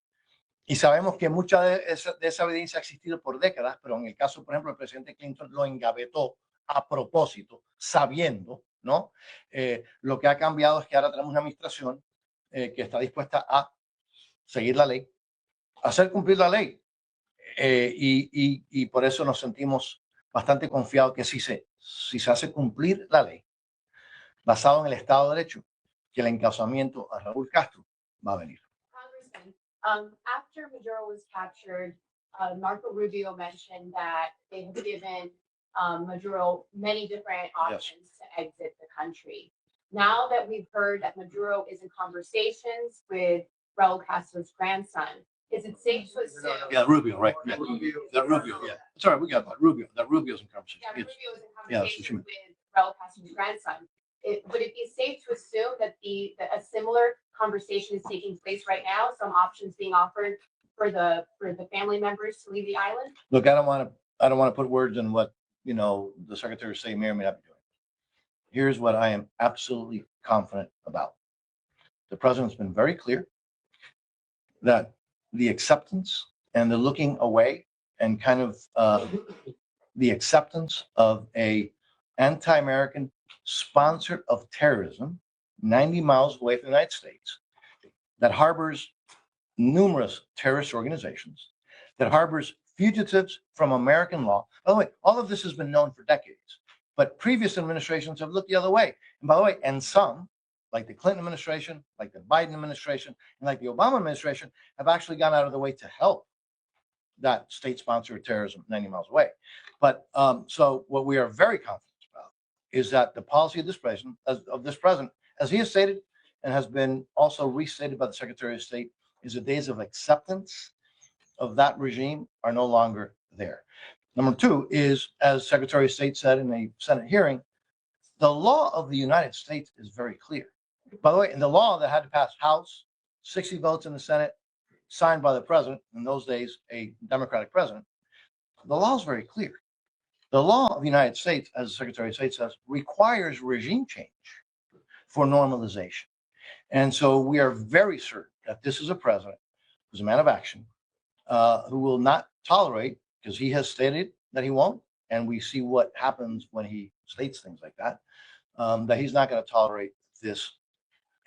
Y sabemos que mucha de esa evidencia ha existido por décadas, pero en el caso, por ejemplo, el presidente Clinton lo engavetó a propósito, sabiendo, ¿no? Lo que ha cambiado es que ahora tenemos una administración que está dispuesta a seguir la ley, hacer cumplir la ley. Y por eso nos sentimos bastante confiados que si se hace cumplir la ley, basado en el Estado de Derecho, que el encausamiento a Raúl Castro va a venir. After Maduro was captured, Marco Rubio mentioned that they have given Maduro many different options to exit the country. Now that we've heard that Maduro is in conversations with Raúl Castro's grandson, is it safe to assume? Yeah, Rubio, right? Yeah. The Rubio, yeah. Sorry, we got about Rubio. The Rubio's in conversation. Yeah, It's- Rubio is in yeah, that's what conversation you with Raúl Castro's grandson. Would it be safe to assume that a similar conversation is taking place right now? Some options being offered for the family members to leave the island? Look, I don't want to put words in what, you know, the Secretary of State may or may not be doing. Here's what I am absolutely confident about. The president's been very clear that the acceptance and the looking away and kind of the acceptance of a anti-American sponsor of terrorism 90 miles away from the United States that harbors numerous terrorist organizations, that harbors fugitives from American law. By the way, all of this has been known for decades, but previous administrations have looked the other way. And by the way, and some, like the Clinton administration, like the Biden administration, and like the Obama administration, have actually gone out of the way to help that state sponsor of terrorism 90 miles away. But so what we are very confident about is that the policy of this president, as he has stated and has been also restated by the Secretary of State, is the days of acceptance of that regime are no longer there. Number two is, as Secretary of State said in a Senate hearing, the law of the United States is very clear. By the way, in the law that had to pass House, 60 votes in the Senate, signed by the president, in those days, a Democratic president, the law is very clear. The law of the United States, as the Secretary of State says, requires regime change for normalization. And so we are very certain that this is a president who's a man of action, who will not tolerate, because he has stated that he won't, and we see what happens when he states things like that, that he's not going to tolerate this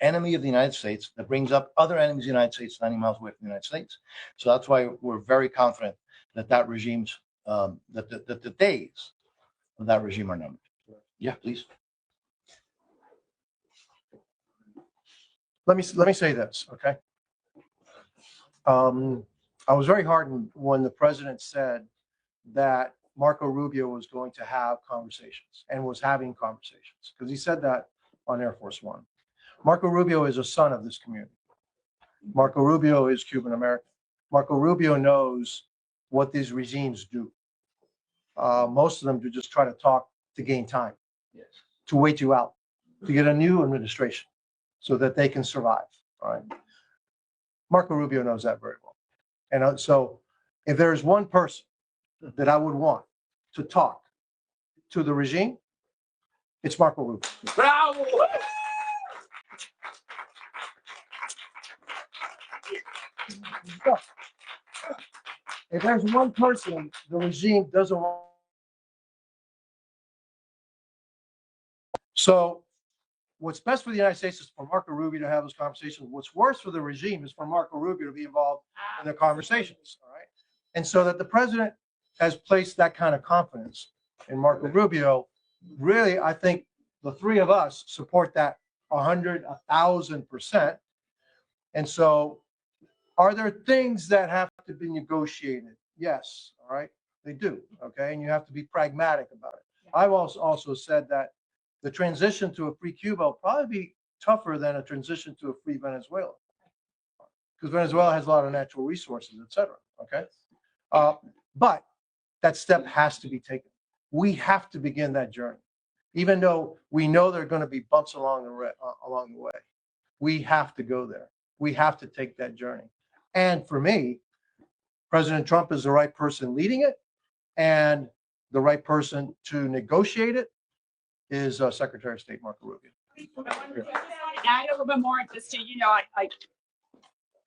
enemy of the United States that brings up other enemies of the United States 90 miles away from the United States. So that's why we're very confident that that regime's, that the days of that regime are numbered. Yeah, please. Let me say this, okay? I was very heartened when the president said that Marco Rubio was going to have conversations and was having conversations, because he said that on Air Force One. Marco Rubio is a son of this community. Marco Rubio is Cuban American. Marco Rubio knows what these regimes do. Most of them do just try to talk to gain time, to wait you out, to get a new administration so that they can survive. All right. Marco Rubio knows that very well. And so if there's one person that I would want to talk to the regime, it's Marco Rubio. ¡Bravo! If there's one person the regime doesn't want. So what's best for the United States is for Marco Rubio to have those conversations. What's worse for the regime is for Marco Rubio to be involved in the conversations. All right. And so that the president has placed that kind of confidence in Marco Rubio. Really, I think the three of us support that 100, 1,000%. And so are there things that have to be negotiated? Yes. All right. They do. Okay. And you have to be pragmatic about it. I've also said that the transition to a free Cuba will probably be tougher than a transition to a free Venezuela, because Venezuela has a lot of natural resources, et cetera. Okay. But that step has to be taken. We have to begin that journey, even though we know there are going to be bumps along the way. We have to go there. We have to take that journey. And for me, President Trump is the right person leading it, and the right person to negotiate it is Secretary of State Marco Rubio. Add a little bit more just to,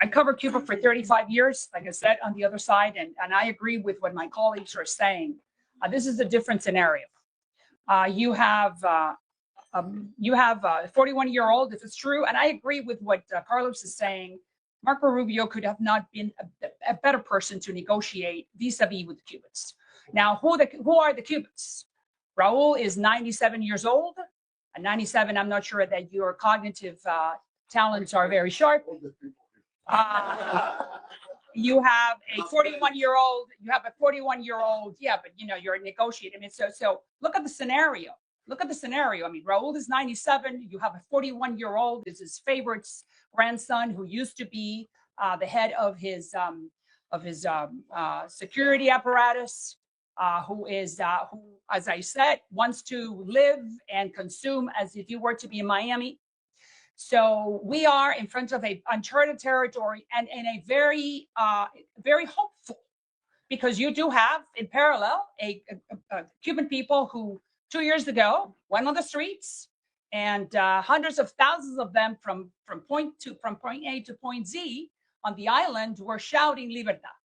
I I covered Cuba for 35 years, like I said, on the other side, and I agree with what my colleagues are saying. This is a different scenario. You have a 41-year-old, if it's true, and I agree with what Carlos is saying. Marco Rubio could have not been a better person to negotiate vis-a-vis with the Cubans. Now, who are the Cubans? Raúl is 97 years old. At 97, I'm not sure that your cognitive talents are very sharp. You have a 41-year-old. You have a 41-year-old. Yeah, but you know you're negotiating. I mean, so look at the scenario. Look at the scenario. I mean, Raúl is 97. You have a 41-year-old. Is his favorite grandson who used to be the head of his security apparatus. Who, as I said, wants to live and consume as if you were to be in Miami. So we are in front of a uncharted territory and in a very, very hopeful, because you do have in parallel a Cuban people who 2 years ago went on the streets, and hundreds of thousands of them from point A to point Z on the island were shouting "Libertad."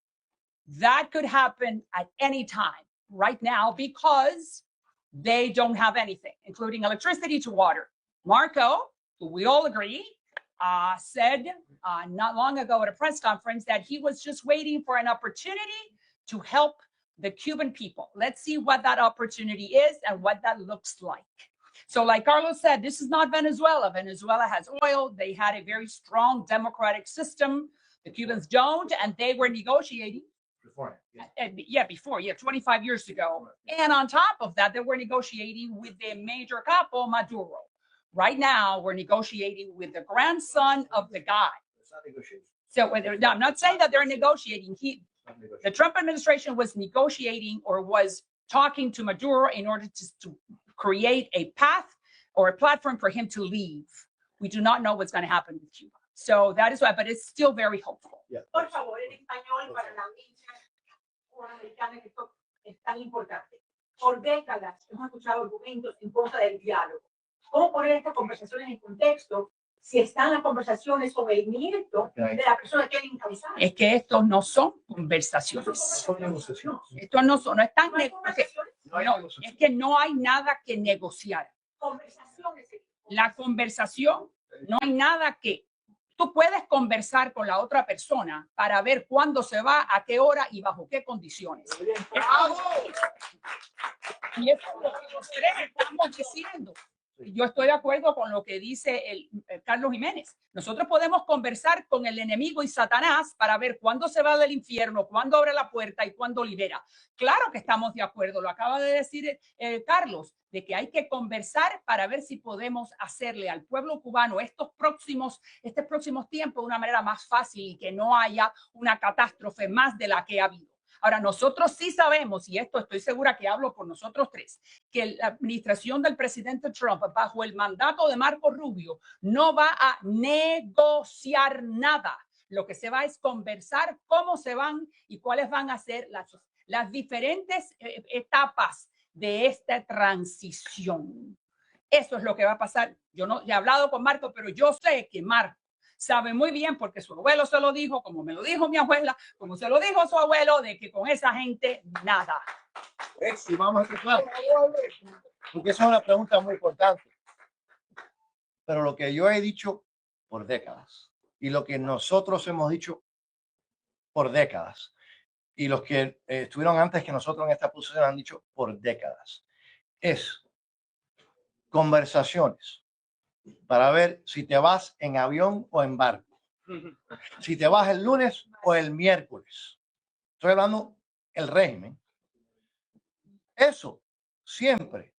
That could happen at any time right now because they don't have anything, including electricity to water. Marco, who we all agree, said not long ago at a press conference that he was just waiting for an opportunity to help the Cuban people. Let's see what that opportunity is and what that looks like. So like Carlos said, this is not Venezuela. Venezuela has oil. They had a very strong democratic system. The Cubans don't, and they were negotiating. Before 25 years ago. And on top of that, they were negotiating with the major capo, Maduro. Right now, we're negotiating with the grandson of the guy. So no, I'm not saying that they're negotiating. The Trump administration was negotiating or was talking to Maduro in order to create a path or a platform for him to leave. We do not know what's going to happen with Cuba. So that is why, but it's still very hopeful. Por favor, en español para la audiencia americana, que esto es tan importante. Por décadas hemos escuchado argumentos en contra del diálogo. ¿Cómo poner estas conversaciones en contexto si están las conversaciones con el nieto de la persona que han encabezado? Es que estos no son conversaciones. Son negociaciones. Estos no están ¿No hay conversaciones? es que no hay nada que negociar. Conversaciones. La conversación, no hay nada que... Tú puedes conversar con la otra persona para ver cuándo se va, a qué hora y bajo qué condiciones. Y eso es lo que los tres estamos diciendo. Yo estoy de acuerdo con lo que dice Carlos Giménez. Nosotros podemos conversar con el enemigo y Satanás para ver cuándo se va del infierno, cuándo abre la puerta y cuándo libera. Claro que estamos de acuerdo, lo acaba de decir Carlos, de que hay que conversar para ver si podemos hacerle al pueblo cubano estos próximos tiempos de una manera más fácil y que no haya una catástrofe más de la que ha habido. Ahora, nosotros sí sabemos, y esto estoy segura que hablo por nosotros tres, que la administración del presidente Trump, bajo el mandato de Marco Rubio, no va a negociar nada. Lo que se va es conversar cómo se van y cuáles van a ser las diferentes etapas de esta transición. Eso es lo que va a pasar. Yo no he hablado con Marco, pero yo sé que Marco sabe muy bien, porque su abuelo se lo dijo, como me lo dijo mi abuela, como se lo dijo su abuelo, de que con esa gente nada. Sí, vamos a ser claros. Porque esa es una pregunta muy importante. Pero lo que yo he dicho por décadas y lo que nosotros hemos dicho por décadas y los que estuvieron antes que nosotros en esta posición han dicho por décadas es conversaciones para ver si te vas en avión o en barco, si te vas el lunes o el miércoles. Estoy hablando el régimen. Eso siempre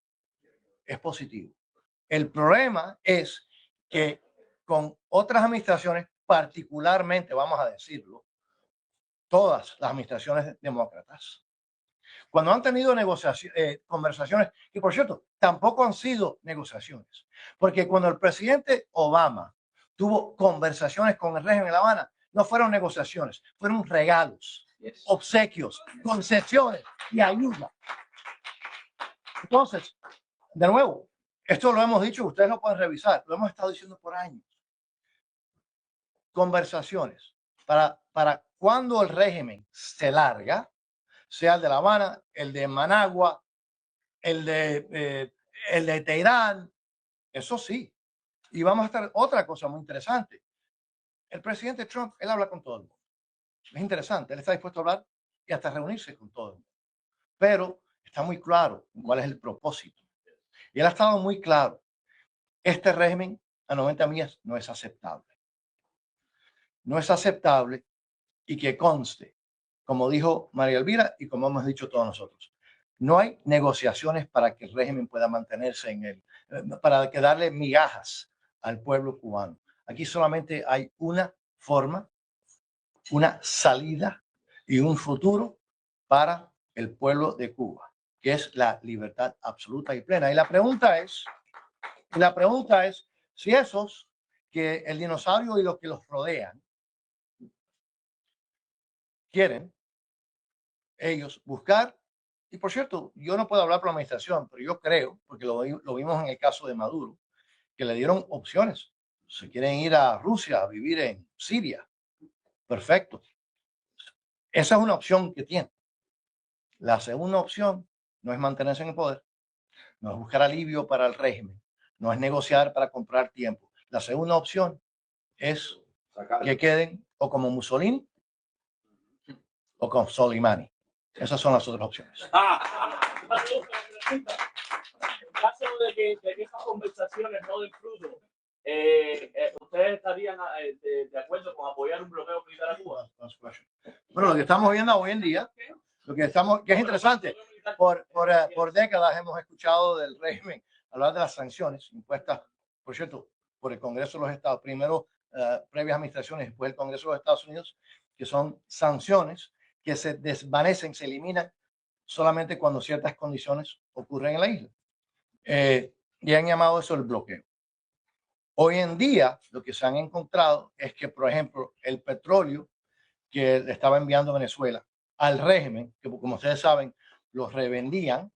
es positivo. El problema es que con otras administraciones, particularmente, vamos a decirlo, todas las administraciones demócratas, cuando han tenido conversaciones, y por cierto, tampoco han sido negociaciones, porque cuando el presidente Obama tuvo conversaciones con el régimen de La Habana, no fueron negociaciones, fueron regalos, obsequios, concesiones y ayuda. Entonces, de nuevo, esto lo hemos dicho, ustedes lo pueden revisar, lo hemos estado diciendo por años. Conversaciones. para cuando el régimen se larga, sea el de La Habana, el de Managua, el de Teherán, eso sí. Y vamos a estar otra cosa muy interesante. El presidente Trump, él habla con todo el mundo. Es interesante, él está dispuesto a hablar y hasta reunirse con todo el mundo. Pero está muy claro cuál es el propósito. Y él ha estado muy claro. Este régimen a 90 millas no es aceptable. No es aceptable y que conste, como dijo María Elvira y como hemos dicho todos nosotros, no hay negociaciones para que el régimen pueda mantenerse en él, para que darle migajas al pueblo cubano. Aquí solamente hay una forma, una salida y un futuro para el pueblo de Cuba, que es la libertad absoluta y plena. Y la pregunta es si esos que el dinosaurio y los que los rodean quieren ellos buscar, y por cierto, yo no puedo hablar por la administración, pero yo creo, porque lo vimos en el caso de Maduro, que le dieron opciones. Se quieren ir a Rusia a vivir en Siria. Perfecto. Esa es una opción que tiene. La segunda opción no es mantenerse en el poder, no es buscar alivio para el régimen, no es negociar para comprar tiempo. La segunda opción es que queden o como Mussolini o con Soleimani. Esas son las otras opciones. En caso de que esas conversaciones no den fruto, ¿ustedes estarían de acuerdo con apoyar un bloqueo militar a Cuba? Bueno, lo que estamos viendo hoy en día, que es interesante, por décadas hemos escuchado del régimen hablar de las sanciones impuestas, por cierto, por el Congreso de los Estados, primero previas administraciones, después el Congreso de los Estados Unidos, que son sanciones que se desvanecen, se eliminan solamente cuando ciertas condiciones ocurren en la isla. Y han llamado eso el bloqueo. Hoy en día, lo que se han encontrado es que, por ejemplo, el petróleo que le estaba enviando Venezuela al régimen, que como ustedes saben, los revendían,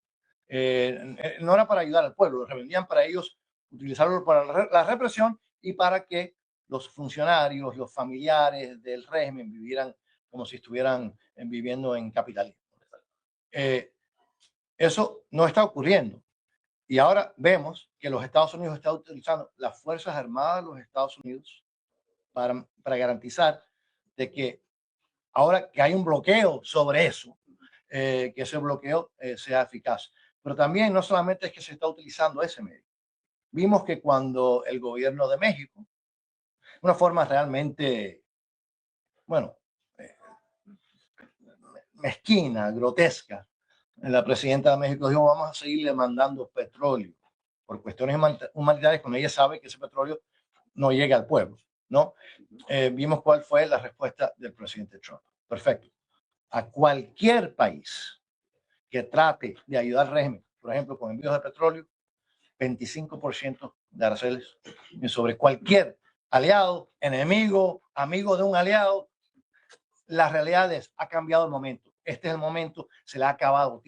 no era para ayudar al pueblo, los revendían para ellos utilizarlo para la represión y para que los funcionarios, los familiares del régimen vivieran como si estuvieran viviendo en capitalismo. Eso no está ocurriendo. Y ahora vemos que los Estados Unidos están utilizando las Fuerzas Armadas de los Estados Unidos para garantizar de que ahora que hay un bloqueo sobre eso, que ese bloqueo sea eficaz. Pero también no solamente es que se está utilizando ese medio. Vimos que cuando el gobierno de México, una forma realmente, bueno, mezquina, grotesca, la presidenta de México dijo, vamos a seguirle mandando petróleo por cuestiones humanitarias, cuando ella sabe que ese petróleo no llega al pueblo, ¿no? Vimos cuál fue la respuesta del presidente Trump. Perfecto. A cualquier país que trate de ayudar al régimen, por ejemplo, con envíos de petróleo, 25% de aranceles sobre cualquier aliado, enemigo, amigo de un aliado. La realidad es, ha cambiado el momento. Este es el momento, se le ha acabado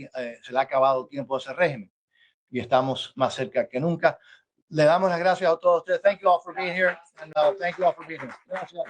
tiempo a ese régimen y estamos más cerca que nunca. Le damos las gracias a todos ustedes. Thank you all for being here and thank you all for being here. Gracias.